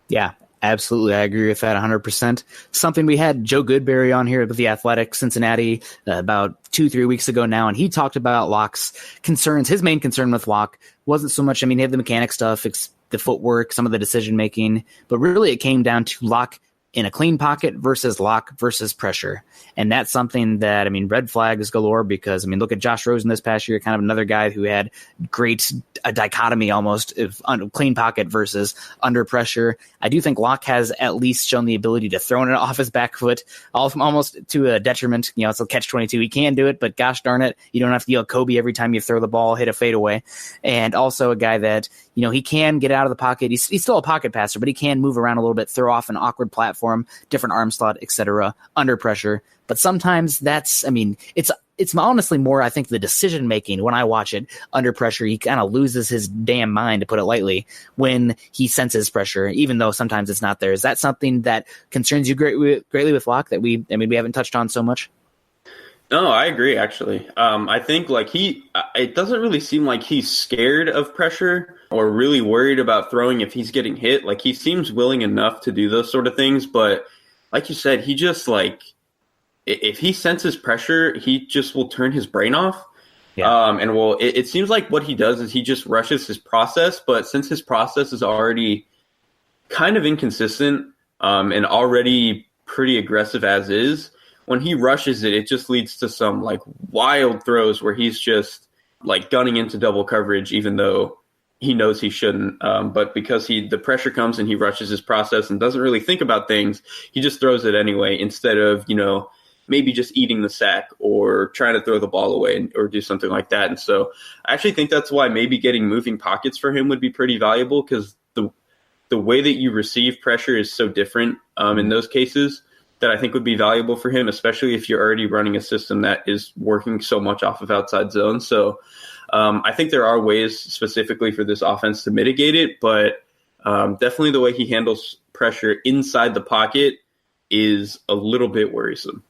Yeah, absolutely. I agree with that 100%. Something we had Joe Goodberry on here with the Athletic Cincinnati about 2-3 weeks ago now, and he talked about Locke's concerns. His main concern with Locke wasn't so much, he had the mechanic stuff, it's the footwork, some of the decision making, but really it came down to Locke in a clean pocket versus Locke versus pressure. And that's something that, red flags galore because, look at Josh Rosen this past year, kind of another guy who had a dichotomy almost of clean pocket versus under pressure. I do think Locke has at least shown the ability to throw it off his back foot, almost to a detriment. It's a catch-22. He can do it, but gosh darn it, you don't have to yell Kobe every time you throw the ball, hit a fadeaway. And also a guy that, he can get out of the pocket. He's still a pocket passer, but he can move around a little bit, throw off an awkward platform, different arm slot, etc., under pressure. But sometimes that's, it's honestly more, I think, the decision making when I watch it under pressure. He kind of loses his damn mind, to put it lightly, when he senses pressure, even though sometimes it's not there. Is that something that concerns you greatly with Locke that we haven't touched on so much? No, I agree, actually. I think it doesn't really seem like he's scared of pressure or really worried about throwing if he's getting hit. Like, he seems willing enough to do those sort of things. But like you said, he just if he senses pressure, he just will turn his brain off. Yeah. It seems like what he does is he just rushes his process. But since his process is already kind of inconsistent and already pretty aggressive as is, when he rushes it, it just leads to some wild throws where he's just gunning into double coverage, even though he knows he shouldn't. But because the pressure comes and he rushes his process and doesn't really think about things, he just throws it anyway instead of, maybe just eating the sack or trying to throw the ball away or do something like that. And so I actually think that's why maybe getting moving pockets for him would be pretty valuable because the way that you receive pressure is so different in those cases that I think would be valuable for him, especially if you're already running a system that is working so much off of outside zone. So I think there are ways specifically for this offense to mitigate it, but definitely the way he handles pressure inside the pocket is a little bit worrisome.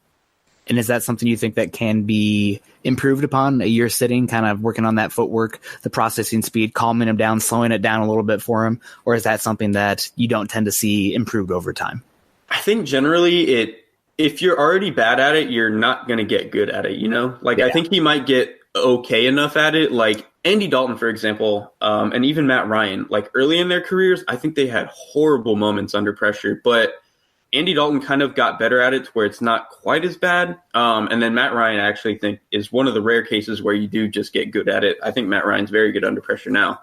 And is that something you think that can be improved upon a year sitting, kind of working on that footwork, the processing speed, calming him down, slowing it down a little bit for him? Or is that something that you don't tend to see improved over time? I think generally if you're already bad at it, you're not going to get good at it, Yeah. I think he might get okay enough at it. Like Andy Dalton, for example, and even Matt Ryan, like early in their careers, I think they had horrible moments under pressure, but Andy Dalton kind of got better at it to where it's not quite as bad. And then Matt Ryan, I actually think, is one of the rare cases where you do just get good at it. I think Matt Ryan's very good under pressure now.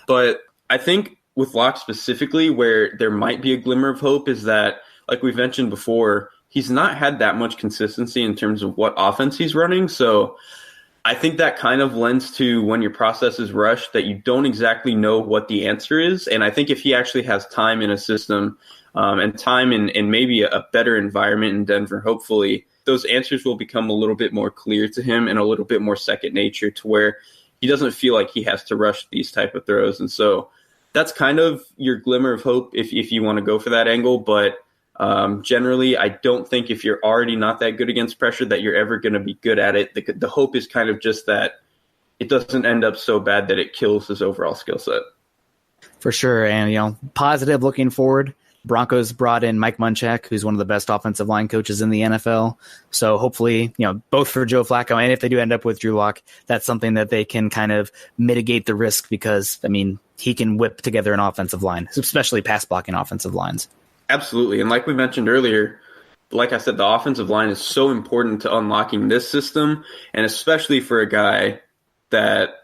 But I think with Locke specifically, where there might be a glimmer of hope is that, like we've mentioned before, he's not had that much consistency in terms of what offense he's running. So I think that kind of lends to when your process is rushed that you don't exactly know what the answer is. And I think if he actually has time in a system and time in maybe a better environment in Denver, hopefully those answers will become a little bit more clear to him and a little bit more second nature to where he doesn't feel like he has to rush these type of throws. And so that's kind of your glimmer of hope if you want to go for that angle. But generally, I don't think if you're already not that good against pressure that you're ever going to be good at it. The hope is kind of just that it doesn't end up so bad that it kills his overall skill set. For sure. And, positive looking forward. Broncos brought in Mike Munchak, who's one of the best offensive line coaches in the NFL. So hopefully, both for Joe Flacco and if they do end up with Drew Lock, that's something that they can kind of mitigate the risk because, he can whip together an offensive line, especially pass blocking offensive lines. Absolutely. And like we mentioned earlier, like I said, the offensive line is so important to unlocking this system, and especially for a guy that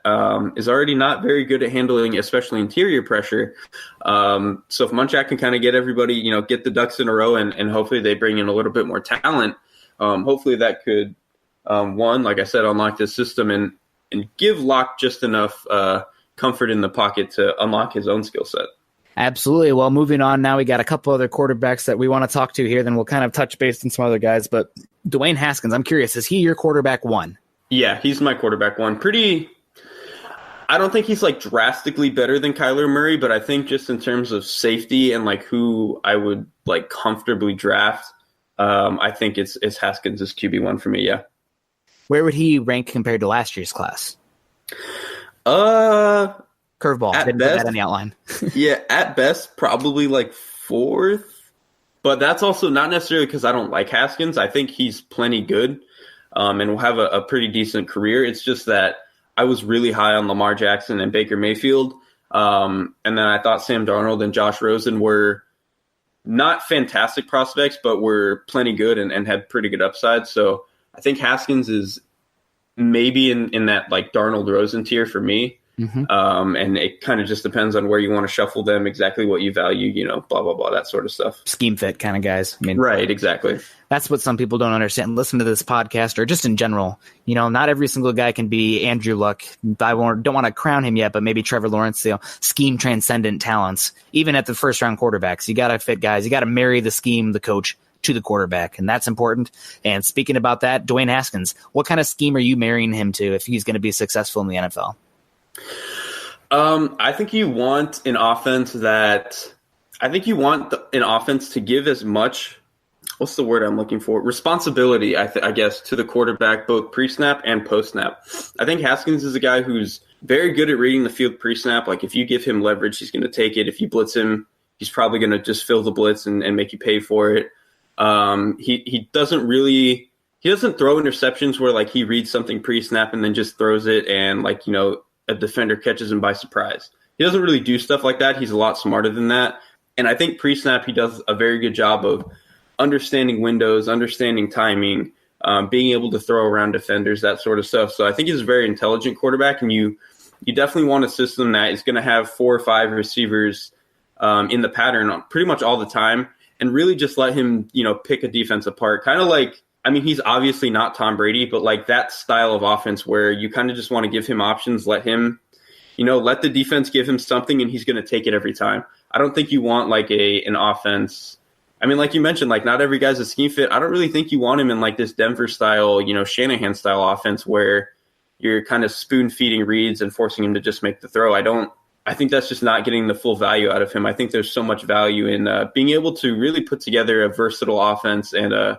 is already not very good at handling, especially interior pressure. So if Munchak can kind of get everybody, get the ducks in a row and hopefully they bring in a little bit more talent, hopefully that could, like I said, unlock this system and give Locke just enough comfort in the pocket to unlock his own skill set. Absolutely. Well, moving on now, we got a couple other quarterbacks that we want to talk to here. Then we'll kind of touch base on some other guys. But Dwayne Haskins, I'm curious, is he your quarterback one? Yeah, he's my quarterback one. I don't think he's like drastically better than Kyler Murray, but I think just in terms of safety and like who I would like comfortably draft, I think it's Haskins is QB1 for me. Yeah. Where would he rank compared to last year's class? Curveball. Didn't put that in the outline. Yeah, at best, probably like fourth. But that's also not necessarily because I don't like Haskins. I think he's plenty good and will have a pretty decent career. It's just that I was really high on Lamar Jackson and Baker Mayfield. And then I thought Sam Darnold and Josh Rosen were not fantastic prospects, but were plenty good and had pretty good upside. So I think Haskins is maybe in that like Darnold Rosen tier for me. Mm-hmm. And it kind of just depends on where you want to shuffle them, exactly what you value, blah, blah, blah, that sort of stuff. Scheme fit kind of guys. Right, exactly. That's what some people don't understand. Listen to this podcast or just in general, not every single guy can be Andrew Luck. I don't want to crown him yet, but maybe Trevor Lawrence, scheme transcendent talents. Even at the first round quarterbacks, you got to fit guys. You got to marry the scheme, the coach to the quarterback, and that's important. And speaking about that, Dwayne Haskins, what kind of scheme are you marrying him to if he's going to be successful in the NFL? I think you want an offense to give as much, what's the word I'm looking for? Responsibility, I guess, to the quarterback, both pre-snap and post-snap. I think Haskins is a guy who's very good at reading the field pre-snap. Like if you give him leverage, he's going to take it. If you blitz him, he's probably going to just fill the blitz and make you pay for it. He doesn't throw interceptions where like he reads something pre-snap and then just throws it and like, a defender catches him by surprise. He doesn't really do stuff like that. He's a lot smarter than that. And I think pre-snap, he does a very good job of understanding windows, understanding timing, being able to throw around defenders, that sort of stuff. So I think he's a very intelligent quarterback, and you definitely want a system that is going to have 4 or 5 receivers in the pattern pretty much all the time, and really just let him, pick a defense apart. Kind of like, he's obviously not Tom Brady, but like that style of offense where you kind of just want to give him options, let him, let the defense give him something and he's going to take it every time. I don't think you want like an offense. Like you mentioned, like not every guy's a scheme fit. I don't really think you want him in like this Denver style, Shanahan style offense where you're kind of spoon feeding reads and forcing him to just make the throw. I don't I think that's just not getting the full value out of him. I think there's so much value in being able to really put together a versatile offense and an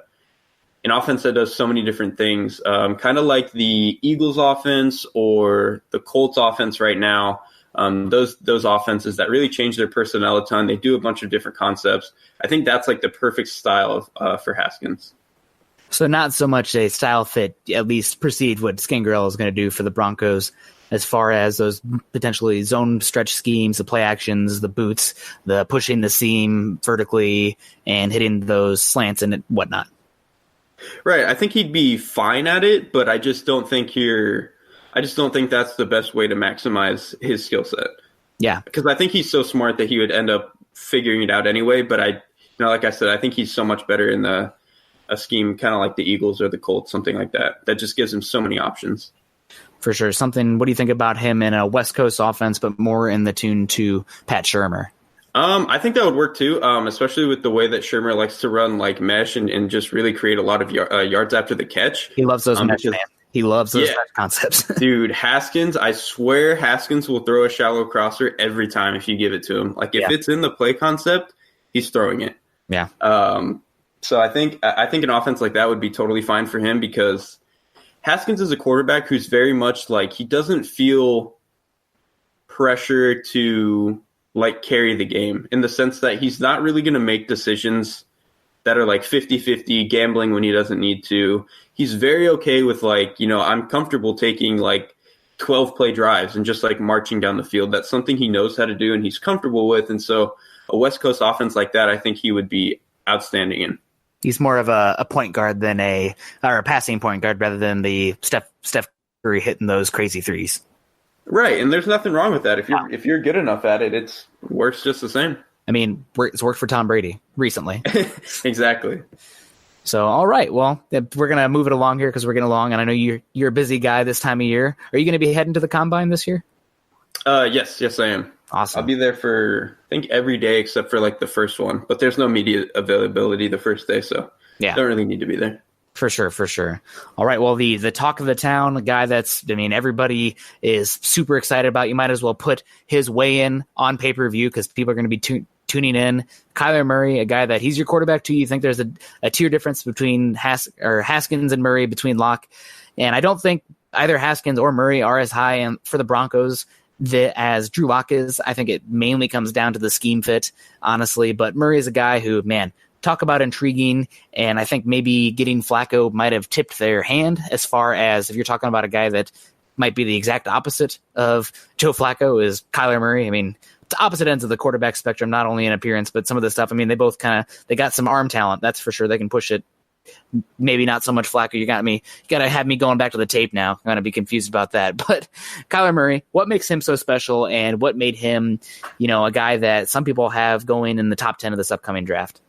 offense that does so many different things, kind of like the Eagles offense or the Colts offense right now. Those offenses that really change their personnel a ton. They do a bunch of different concepts. I think that's like the perfect style for Haskins. So not so much a style fit, at least perceived what Scangarello is going to do for the Broncos as far as those potentially zone stretch schemes, the play actions, the boots, the pushing the seam vertically and hitting those slants and whatnot. Right. I think he'd be fine at it, but I just don't think that's the best way to maximize his skill set. Yeah. Because I think he's so smart that he would end up figuring it out anyway. But like I said, I think he's so much better in a scheme kind of like the Eagles or the Colts, something like that. That just gives him so many options. For sure. What do you think about him in a West Coast offense, but more in the tune to Pat Shurmur? I think that would work too, especially with the way that Shurmur likes to run like mesh and just really create a lot of yards after the catch. He loves those mesh, man. He loves those concepts. Dude, Haskins, I swear Haskins will throw a shallow crosser every time if you give it to him. Like if it's in the play concept, he's throwing it. Yeah. So I think an offense like that would be totally fine for him because Haskins is a quarterback who's very much like he doesn't feel pressure to like carry the game in the sense that he's not really going to make decisions that are like 50-50 gambling when he doesn't need to. He's very okay with like, I'm comfortable taking like 12 play drives and just like marching down the field. That's something he knows how to do and he's comfortable with. And so a West Coast offense like that, I think he would be outstanding in. He's more of a point guard or a passing point guard rather than the Steph Curry hitting those crazy threes. Right. And there's nothing wrong with that. If you're good enough at it, it works just the same. I mean, it's worked for Tom Brady recently. Exactly. So, all right. Well, we're going to move it along here because we're getting along. And I know you're a busy guy this time of year. Are you going to be heading to the Combine this year? Yes, I am. Awesome. I'll be there for, I think, every day except for like the first one. But there's no media availability the first day, so don't really need to be there. For sure. All right. Well, the talk of the town, the guy everybody is super excited about. You might as well put his weigh-in on pay-per-view because people are going to be tuning in. Kyler Murray, a guy that he's your quarterback too. You think there's a tier difference between Haskins and Murray between Locke. And I don't think either Haskins or Murray are as high for the Broncos as Drew Lock is. I think it mainly comes down to the scheme fit, honestly. But Murray is a guy who, man, talk about intriguing, and I think maybe getting Flacco might have tipped their hand as far as if you're talking about a guy that might be the exact opposite of Joe Flacco is Kyler Murray. I mean, it's opposite ends of the quarterback spectrum, not only in appearance, but some of the stuff. I mean, they both they got some arm talent, that's for sure. They can push it. Maybe not so much Flacco. You got to have me going back to the tape now. I'm going to be confused about that. But Kyler Murray, what makes him so special and what made him, a guy that some people have going in the top 10 of this upcoming draft?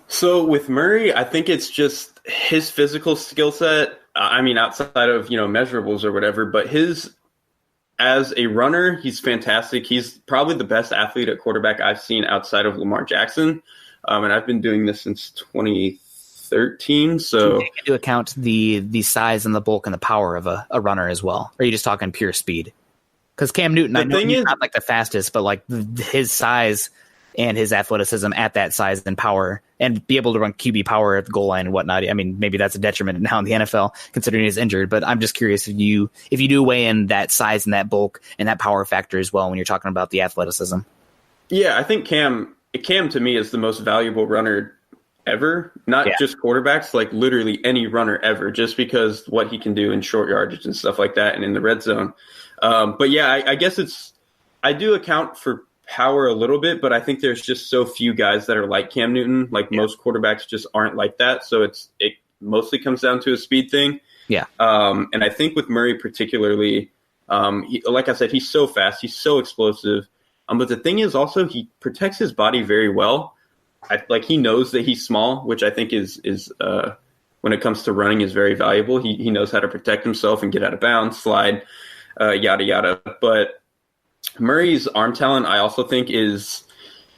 So with Murray, I think it's just his physical skill set. I mean, outside of, measurables or whatever, but as a runner, he's fantastic. He's probably the best athlete at quarterback I've seen outside of Lamar Jackson. And I've been doing this since 2013. So take into account the size and the bulk and the power of a runner as well. Or are you just talking pure speed? Because Cam Newton, I know he's not like the fastest, but like his size and his athleticism at that size and power and be able to run QB power at the goal line and whatnot. I mean, maybe that's a detriment now in the NFL considering he's injured, but I'm just curious if you do weigh in that size and that bulk and that power factor as well when you're talking about the athleticism. Yeah, I think Cam to me is the most valuable runner ever, not just quarterbacks, like literally any runner ever, just because what he can do in short yardage and stuff like that and in the red zone. But yeah, I guess I do account for power a little bit, but I think there's just so few guys that are like Cam Newton. Like most quarterbacks just aren't like that. So it mostly comes down to a speed thing. Yeah. And I think with Murray particularly, like I said, he's so fast, he's so explosive. But the thing is also he protects his body very well. He knows that he's small, which I think is when it comes to running is very valuable. He knows how to protect himself and get out of bounds, slide, yada yada. But Murray's arm talent, I also think, is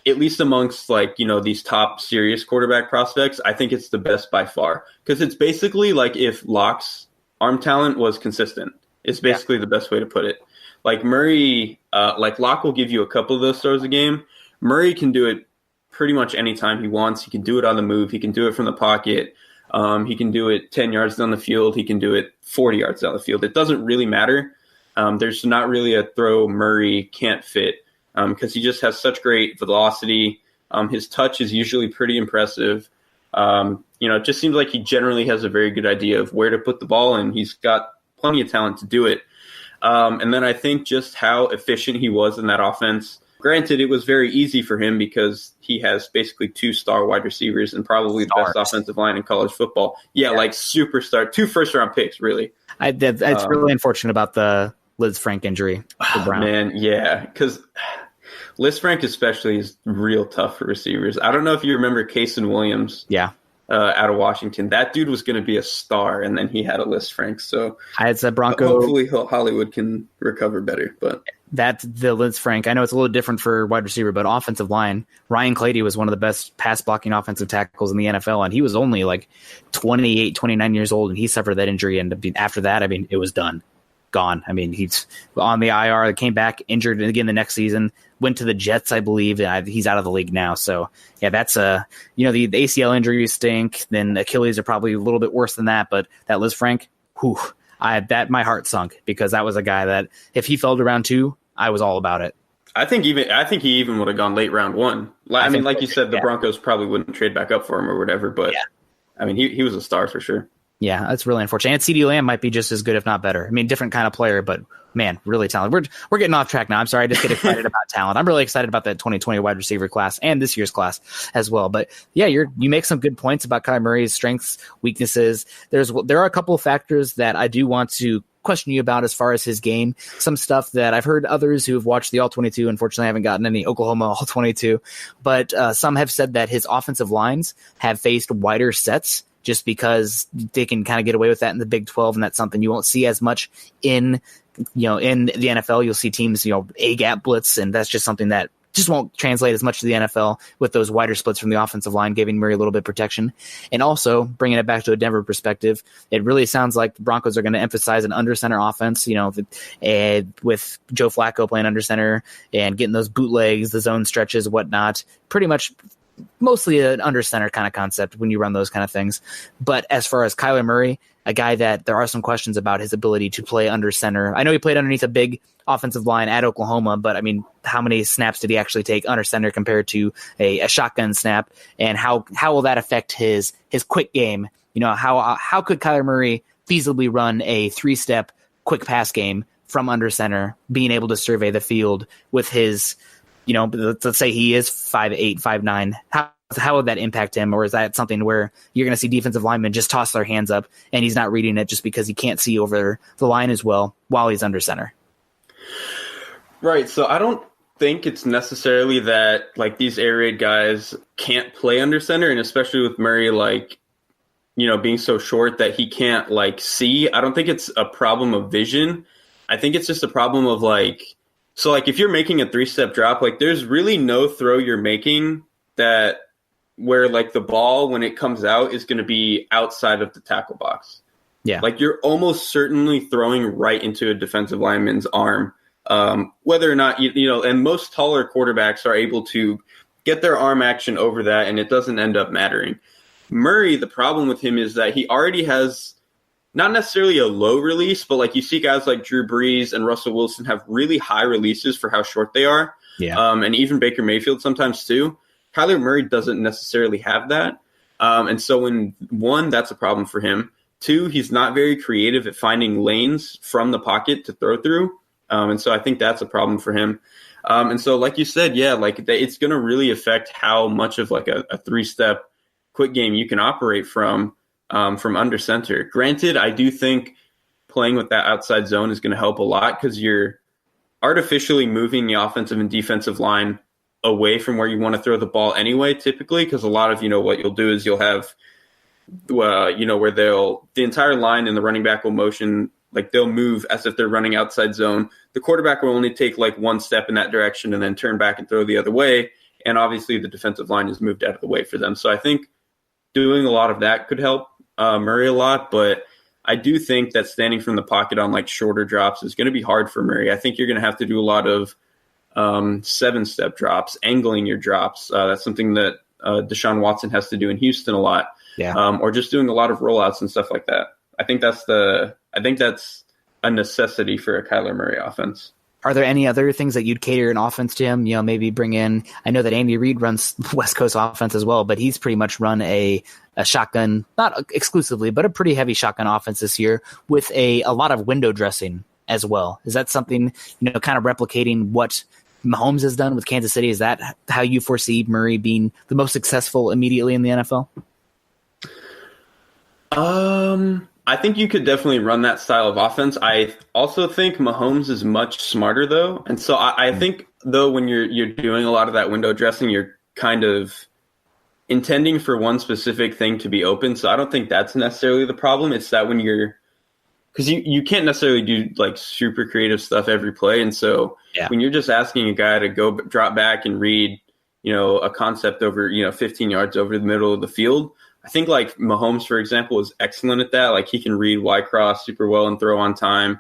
at least amongst these top serious quarterback prospects. I think it's the best by far because it's basically like if Locke's arm talent was consistent. It's basically the best way to put it. Like Murray, like Locke will give you a couple of those throws a game. Murray can do it pretty much anytime he wants. He can do it on the move. He can do it from the pocket. He can do it 10 yards down the field. He can do it 40 yards down the field. It doesn't really matter. There's not really a throw Murray can't fit because he just has such great velocity. His touch is usually pretty impressive. It just seems like he generally has a very good idea of where to put the ball, and he's got plenty of talent to do it. And then I think just how efficient he was in that offense. Granted, it was very easy for him because he has basically 2 star wide receivers and probably the best offensive line in college football. Yeah, like superstar, 2 first-round picks, really. It's really unfortunate about the Liz Frank injury. Man, yeah, because Liz Frank especially is real tough for receivers. I don't know if you remember Kason Williams. Yeah. Out of Washington. That dude was going to be a star, and then he had a Liz Frank. So I had said Bronco. Hopefully Hollywood can recover better. But that's the Liz Frank. I know it's a little different for wide receiver, but offensive line, Ryan Clady was one of the best pass blocking offensive tackles in the NFL, and he was only like 28, 29 years old, and he suffered that injury. And after that, it was done. Gone. He's on the IR, came back injured again the next season, went to the Jets, I believe. He's out of the league now. So yeah, that's the ACL injuries stink. Then Achilles are probably a little bit worse than that, but that Liz Frank, my heart sunk because that was a guy that if he fell to round 2, I was all about it. I think he even would have gone late round 1. Like you said, the Broncos probably wouldn't trade back up for him or whatever, but he was a star for sure. Yeah, that's really unfortunate. And CeeDee Lamb might be just as good, if not better. Different kind of player, but man, really talented. We're getting off track now. I'm sorry. I just get excited about talent. I'm really excited about that 2020 wide receiver class and this year's class as well. But yeah, you make some good points about Kyler Murray's strengths, weaknesses. There are a couple of factors that I do want to question you about as far as his game. Some stuff that I've heard others who have watched the All-22, unfortunately I haven't gotten any Oklahoma All-22, but some have said that his offensive lines have faced wider sets just because they can kind of get away with that in the Big 12, and that's something you won't see as much in the NFL. You'll see teams, A-gap blitz, and that's just something that just won't translate as much to the NFL with those wider splits from the offensive line, giving Murray a little bit of protection. And also, bringing it back to a Denver perspective, it really sounds like the Broncos are going to emphasize an under center offense, with Joe Flacco playing under center and getting those bootlegs, the zone stretches, whatnot. Pretty much mostly an under center kind of concept when you run those kind of things. But as far as Kyler Murray, a guy that there are some questions about his ability to play under center. I know he played underneath a big offensive line at Oklahoma, but how many snaps did he actually take under center compared to a shotgun snap? And how will that affect his quick game? How could Kyler Murray feasibly run a 3-step quick pass game from under center, being able to survey the field with his, let's say he is 5'8", 5'9". How would that impact him? Or is that something where you're going to see defensive linemen just toss their hands up and he's not reading it just because he can't see over the line as well while he's under center? Right. So I don't think it's necessarily that these air raid guys can't play under center, and especially with Murray, being so short that he can't see. I don't think it's a problem of vision. I think it's just a problem of if you're making a 3-step drop, there's really no throw you're making where the ball, when it comes out, is going to be outside of the tackle box. Yeah. You're almost certainly throwing right into a defensive lineman's arm. Whether or not, and most taller quarterbacks are able to get their arm action over that, and it doesn't end up mattering. Murray, the problem with him is that he already has not necessarily a low release, but you see guys like Drew Brees and Russell Wilson have really high releases for how short they are. Yeah. And even Baker Mayfield sometimes too. Kyler Murray doesn't necessarily have that. And so one, that's a problem for him. 2, he's not very creative at finding lanes from the pocket to throw through. And so I think that's a problem for him. And so like you said, it's going to really affect how much of a 3-step quick game you can operate from under center. Granted, I do think playing with that outside zone is going to help a lot because you're artificially moving the offensive and defensive line away from where you want to throw the ball anyway, typically, because a lot of, what you'll do is you'll have, where the entire line and the running back will motion, they'll move as if they're running outside zone. The quarterback will only take 1 step in that direction and then turn back and throw the other way. And obviously the defensive line is moved out of the way for them. So I think doing a lot of that could help Murray a lot, but I do think that standing from the pocket on like shorter drops is going to be hard for Murray. I think you're going to have to do a lot of 7-step drops, angling your drops. That's something that Deshaun Watson has to do in Houston a lot. Yeah. Or just doing a lot of rollouts and stuff like that. I think that's a necessity for a Kyler Murray offense. Are there any other things that you'd cater an offense to him? Maybe bring in, I know that Andy Reid runs West Coast offense as well, but he's pretty much run a shotgun, not exclusively, but a pretty heavy shotgun offense this year with a lot of window dressing as well. Is that something, kind of replicating what Mahomes has done with Kansas City? Is that how you foresee Murray being the most successful immediately in the NFL? I think you could definitely run that style of offense. I also think Mahomes is much smarter, though. And so I think, though, when you're doing a lot of that window dressing, you're kind of intending for one specific thing to be open. So I don't think that's necessarily the problem. It's that when because you can't necessarily do like super creative stuff every play. And so when you're just asking a guy to go drop back and read, a concept over, 15 yards over the middle of the field, I think like Mahomes, for example, is excellent at that. Like he can read Y cross super well and throw on time,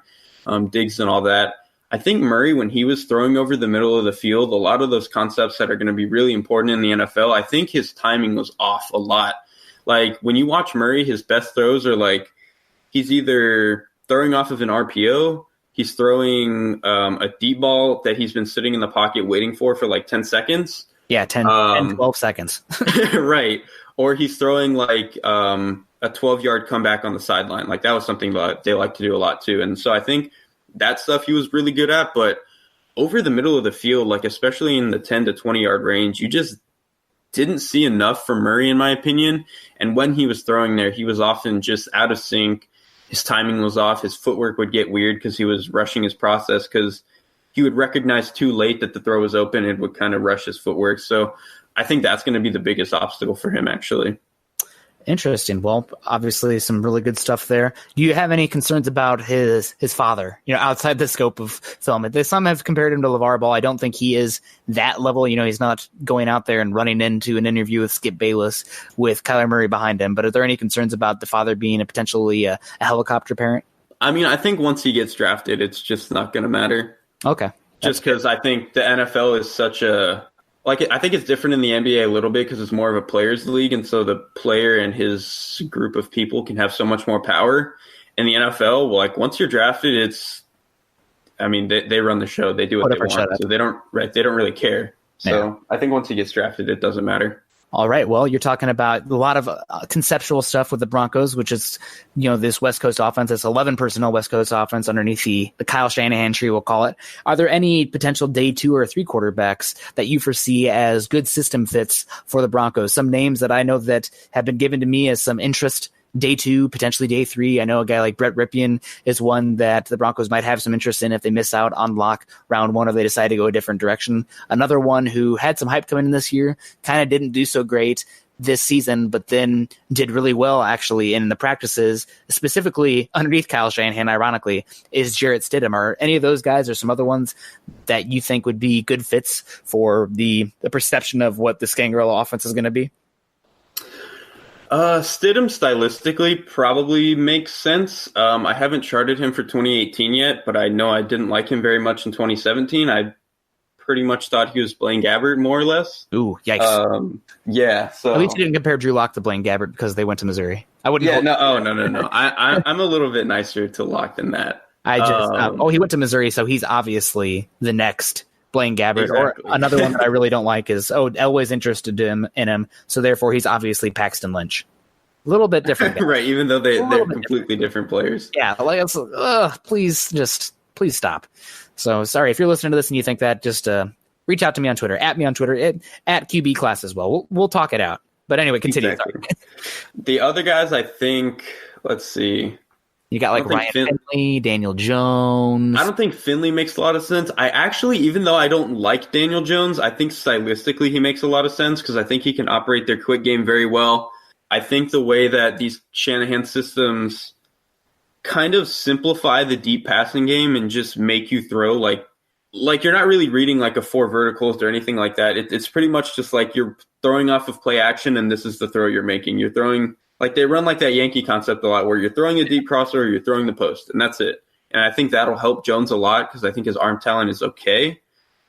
digs and all that. I think Murray, when he was throwing over the middle of the field, a lot of those concepts that are going to be really important in the NFL, I think his timing was off a lot. Like when you watch Murray, his best throws are like he's either throwing off of an RPO, he's throwing a deep ball that he's been sitting in the pocket waiting for like 10 seconds. Yeah, 10, 12 seconds. Right. Or he's throwing like a 12-yard comeback on the sideline. Like that was something that they like to do a lot too. And so I think that stuff he was really good at. But over the middle of the field, like especially in the 10 to 20-yard range, you just didn't see enough from Murray, in my opinion. And when he was throwing there, he was often just out of sync. His timing was off. His footwork would get weird because he was rushing his process because he would recognize too late that the throw was open and would kind of rush his footwork. So I think that's going to be the biggest obstacle for him, actually. Interesting. Well, obviously some really good stuff there. Do you have any concerns about his father, outside the scope of film? Some have compared him to LeVar Ball. I don't think he is that level. He's not going out there and running into an interview with Skip Bayless with Kyler Murray behind him. But are there any concerns about the father being potentially a helicopter parent? I mean, I think once he gets drafted, it's just not going to matter. Okay. Just because I think the NFL is such a... I think it's different in the NBA a little bit because it's more of a players' league, and so the player and his group of people can have so much more power. In the NFL, once you're drafted, they run the show. They do what they want, so they don't really care. So I think once he gets drafted, it doesn't matter. All right. Well, you're talking about a lot of conceptual stuff with the Broncos, which is, this West Coast offense, this 11 personnel West Coast offense underneath the Kyle Shanahan tree, we'll call it. Are there any potential day 2 or 3 quarterbacks that you foresee as good system fits for the Broncos? Some names that I know that have been given to me as some interest day 2, potentially day 3. I know a guy like Brett Ripien is one that the Broncos might have some interest in if they miss out on Locke round 1 or they decide to go a different direction. Another one who had some hype coming in this year, kind of didn't do so great this season, but then did really well actually in the practices, specifically underneath Kyle Shanahan, ironically, is Jarrett Stidham. Are any of those guys or some other ones that you think would be good fits for the perception of what the Scangarello offense is going to be? Stidham stylistically probably makes sense. I haven't charted him for 2018 yet, but I know I didn't like him very much in 2017. I pretty much thought he was Blaine Gabbert, more or less. Ooh, yikes. Yeah. So at least you didn't compare Drew Lock to Blaine Gabbert because they went to Missouri. I wouldn't. Yeah. No. Oh, no. I'm a little bit nicer to Lock than that. He went to Missouri, so he's obviously the next Blaine Gabbert. Exactly. Or another one that I really don't like is, Elway's interested in him, so therefore he's obviously Paxton Lynch. A little bit different. Right, even though they're completely different players. Yeah, please stop. So sorry, if you're listening to this and you think that, just reach out to me on Twitter, at QB Klass as well. We'll talk it out. But anyway, continue. Exactly. The other guys, I think, let's see. You got Ryan Finley, Daniel Jones. I don't think Finley makes a lot of sense. I actually, even though I don't like Daniel Jones, I think stylistically he makes a lot of sense because I think he can operate their quick game very well. I think the way that these Shanahan systems kind of simplify the deep passing game and just make you throw like you're not really reading like a 4 verticals or anything like that. It's pretty much just like you're throwing off of play action and this is the throw you're making. You're throwing Like they run like that Yankee concept a lot where you're throwing a deep crosser or you're throwing the post, and that's it. And I think that'll help Jones a lot because I think his arm talent is okay.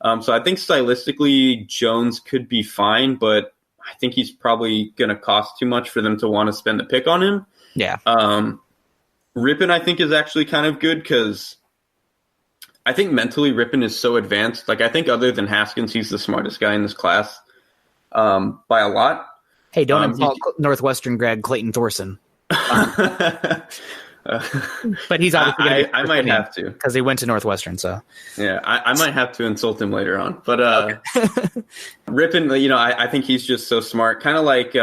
So I think stylistically Jones could be fine, but I think he's probably going to cost too much for them to want to spend the pick on him. Yeah. Rippon, I think, is actually kind of good because I think mentally Rippon is so advanced. Like, I think other than Haskins, he's the smartest guy in this class by a lot. Hey, don't insult Northwestern grad Clayton Thorson. But he's obviously I might have to because he went to Northwestern. So yeah, I might have to insult him later on. But okay. Rippon, I think he's just so smart. Kind of like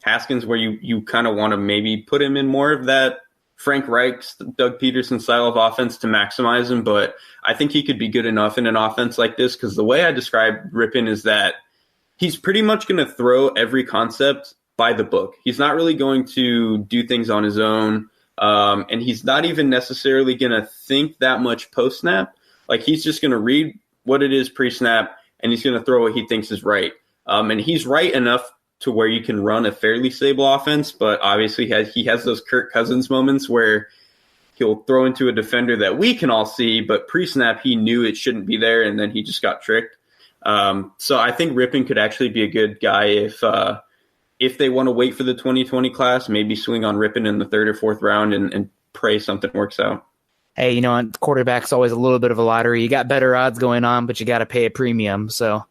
Haskins, where you kind of want to maybe put him in more of that Frank Reich's, Doug Peterson style of offense to maximize him. But I think he could be good enough in an offense like this because the way I describe Rippon is that he's pretty much going to throw every concept by the book. He's not really going to do things on his own. And he's not even necessarily going to think that much post-snap. Like, he's just going to read what it is pre-snap, and he's going to throw what he thinks is right. And he's right enough to where you can run a fairly stable offense, but obviously he has those Kirk Cousins moments where he'll throw into a defender that we can all see, but pre-snap he knew it shouldn't be there, and then he just got tricked. So I think Rippon could actually be a good guy if they want to wait for the 2020 class, maybe swing on Rippon in the third or fourth round and pray something works out. Hey, quarterback's always a little bit of a lottery. You got better odds going on, but you got to pay a premium. So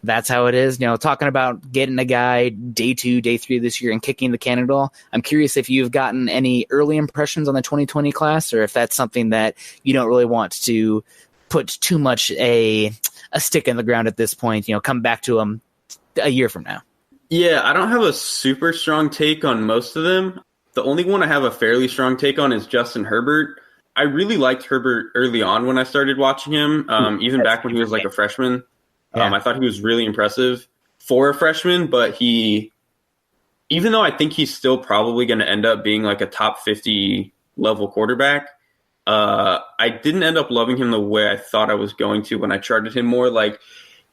that's how it is. Talking about getting a guy day 2, day 3 this year and kicking the can at all, I'm curious if you've gotten any early impressions on the 2020 class or if that's something that you don't really want to put too much a stick in the ground at this point, come back to them a year from now. Yeah, I don't have a super strong take on most of them. The only one I have a fairly strong take on is Justin Herbert. I really liked Herbert early on when I started watching him, even back when he was like a freshman. Yeah. I thought he was really impressive for a freshman, but even though I think he's still probably going to end up being like a top 50 level quarterback, I didn't end up loving him the way I thought I was going to when I charted him more. Like,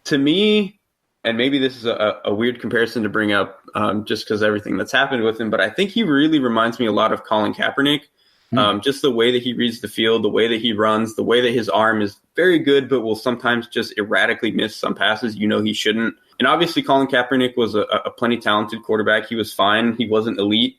to me, and maybe this is a weird comparison to bring up just because everything that's happened with him, but I think he really reminds me a lot of Colin Kaepernick. Just the way that he reads the field, the way that he runs, the way that his arm is very good, but will sometimes just erratically miss some passes he shouldn't. And obviously Colin Kaepernick was a plenty talented quarterback. He was fine. He wasn't elite.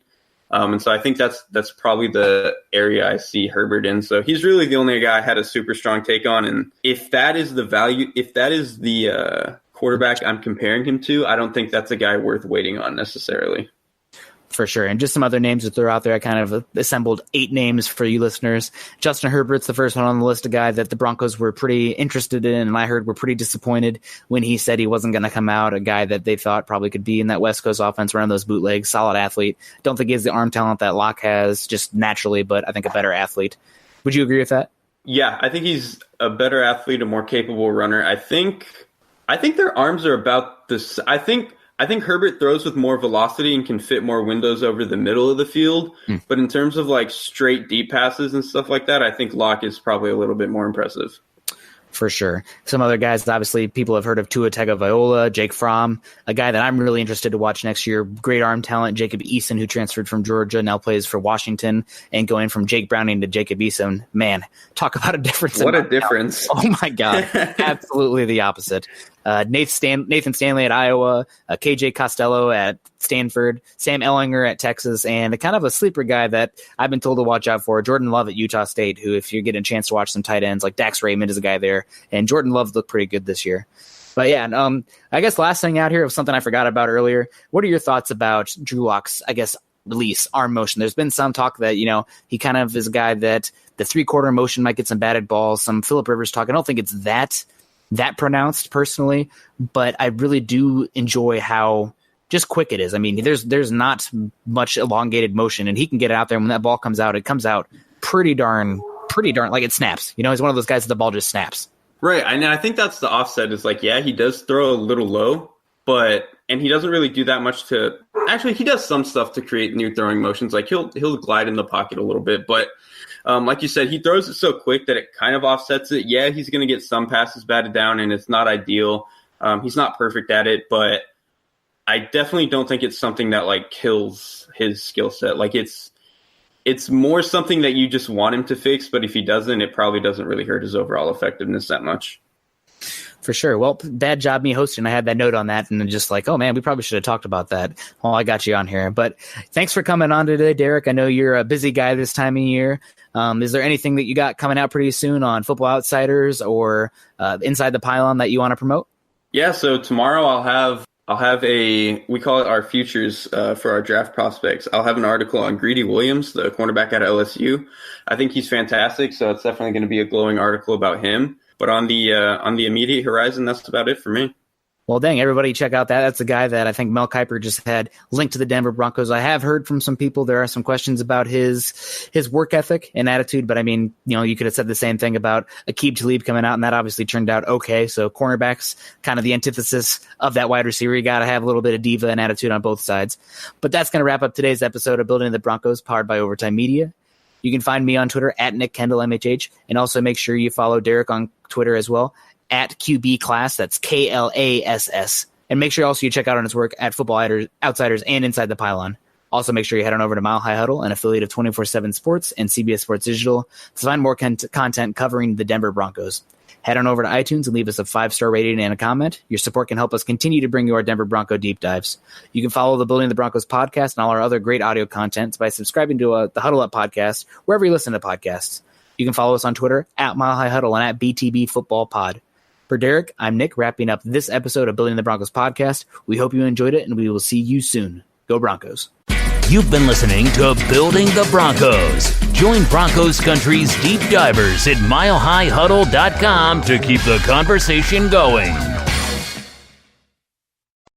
And so I think that's probably the area I see Herbert in. So he's really the only guy I had a super strong take on. And if that is the value, if that is the quarterback I'm comparing him to, I don't think that's a guy worth waiting on necessarily. For sure. And just some other names to throw out there. I kind of assembled 8 names for you listeners. Justin Herbert's the first one on the list, a guy that the Broncos were pretty interested in, and I heard were pretty disappointed when he said he wasn't going to come out, a guy that they thought probably could be in that West Coast offense, around those bootlegs, solid athlete. Don't think he has the arm talent that Locke has just naturally, but I think a better athlete. Would you agree with that? Yeah, I think he's a better athlete, a more capable runner. I think their arms are about this. I think Herbert throws with more velocity and can fit more windows over the middle of the field. But in terms of like straight deep passes and stuff like that, I think Locke is probably a little bit more impressive. For sure. Some other guys, obviously, people have heard of Tua Tagovailoa, Jake Fromm, a guy that I'm really interested to watch next year. Great arm talent, Jacob Eason, who transferred from Georgia, now plays for Washington, and going from Jake Browning to Jacob Eason. Man, talk about a difference. What a difference. Oh, my God. Absolutely the opposite. Nathan Stanley at Iowa, KJ Costello at Stanford, Sam Ehlinger at Texas, and a kind of a sleeper guy that I've been told to watch out for, Jordan Love at Utah State, who, if you're getting a chance to watch some tight ends, like Dax Raymond is a guy there, and Jordan Love looked pretty good this year. But yeah, I guess last thing out here of something I forgot about earlier, what are your thoughts about Drew Lock's, release, arm motion? There's been some talk that, he kind of is a guy that the 3/4 motion might get some batted balls, some Phillip Rivers talk. I don't think it's that pronounced personally, but I really do enjoy how just quick it is. I mean, there's not much elongated motion, and he can get it out there. And when that ball comes out, it comes out pretty darn like it snaps. He's one of those guys that the ball just snaps. Right. And I think that's the offset is like, yeah, he does throw a little low, and he doesn't really do that much actually, he does some stuff to create new throwing motions. Like he'll glide in the pocket a little bit, but like you said, he throws it so quick that it kind of offsets it. Yeah, he's going to get some passes batted down, and it's not ideal. He's not perfect at it, but I definitely don't think it's something that like kills his skill set. Like it's more something that you just want him to fix, but if he doesn't, it probably doesn't really hurt his overall effectiveness that much. For sure. Well, bad job me hosting. I had that note on that and then just like, oh man, we probably should have talked about that. Well, I got you on here. But thanks for coming on today, Derrik. I know you're a busy guy this time of year. Is there anything that you got coming out pretty soon on Football Outsiders or Inside the Pylon that you want to promote? Yeah, so tomorrow I'll have we call it our futures for our draft prospects. I'll have an article on Greedy Williams, the cornerback out of LSU. I think he's fantastic, so it's definitely going to be a glowing article about him. But on the immediate horizon, that's about it for me. Well, dang, everybody check out that. That's the guy that I think Mel Kiper just had linked to the Denver Broncos. I have heard from some people there are some questions about his work ethic and attitude, but I mean, you could have said the same thing about Aqib Talib coming out, and that obviously turned out okay. So cornerbacks, kind of the antithesis of that wide receiver. You got to have a little bit of diva and attitude on both sides. But that's going to wrap up today's episode of Building the Broncos, powered by Overtime Media. You can find me on Twitter at Nick Kendell MHH, and also make sure you follow Derrik on Twitter as well at QB Klass. That's Klass. And make sure also you check out on his work at Football Outsiders and Inside the Pylon. Also, make sure you head on over to Mile High Huddle, an affiliate of 24/7 Sports and CBS Sports Digital, to find more content covering the Denver Broncos. Head on over to iTunes and leave us a 5-star rating and a comment. Your support can help us continue to bring you our Denver Bronco deep dives. You can follow the Building the Broncos podcast and all our other great audio content by subscribing to the Huddle Up podcast, wherever you listen to podcasts. You can follow us on Twitter at Mile High Huddle and at BTB Football Pod. For Derrik, I'm Nick, wrapping up this episode of Building the Broncos podcast. We hope you enjoyed it, and we will see you soon. Go Broncos. You've been listening to Building the Broncos. Join Broncos Country's deep divers at milehighhuddle.com to keep the conversation going.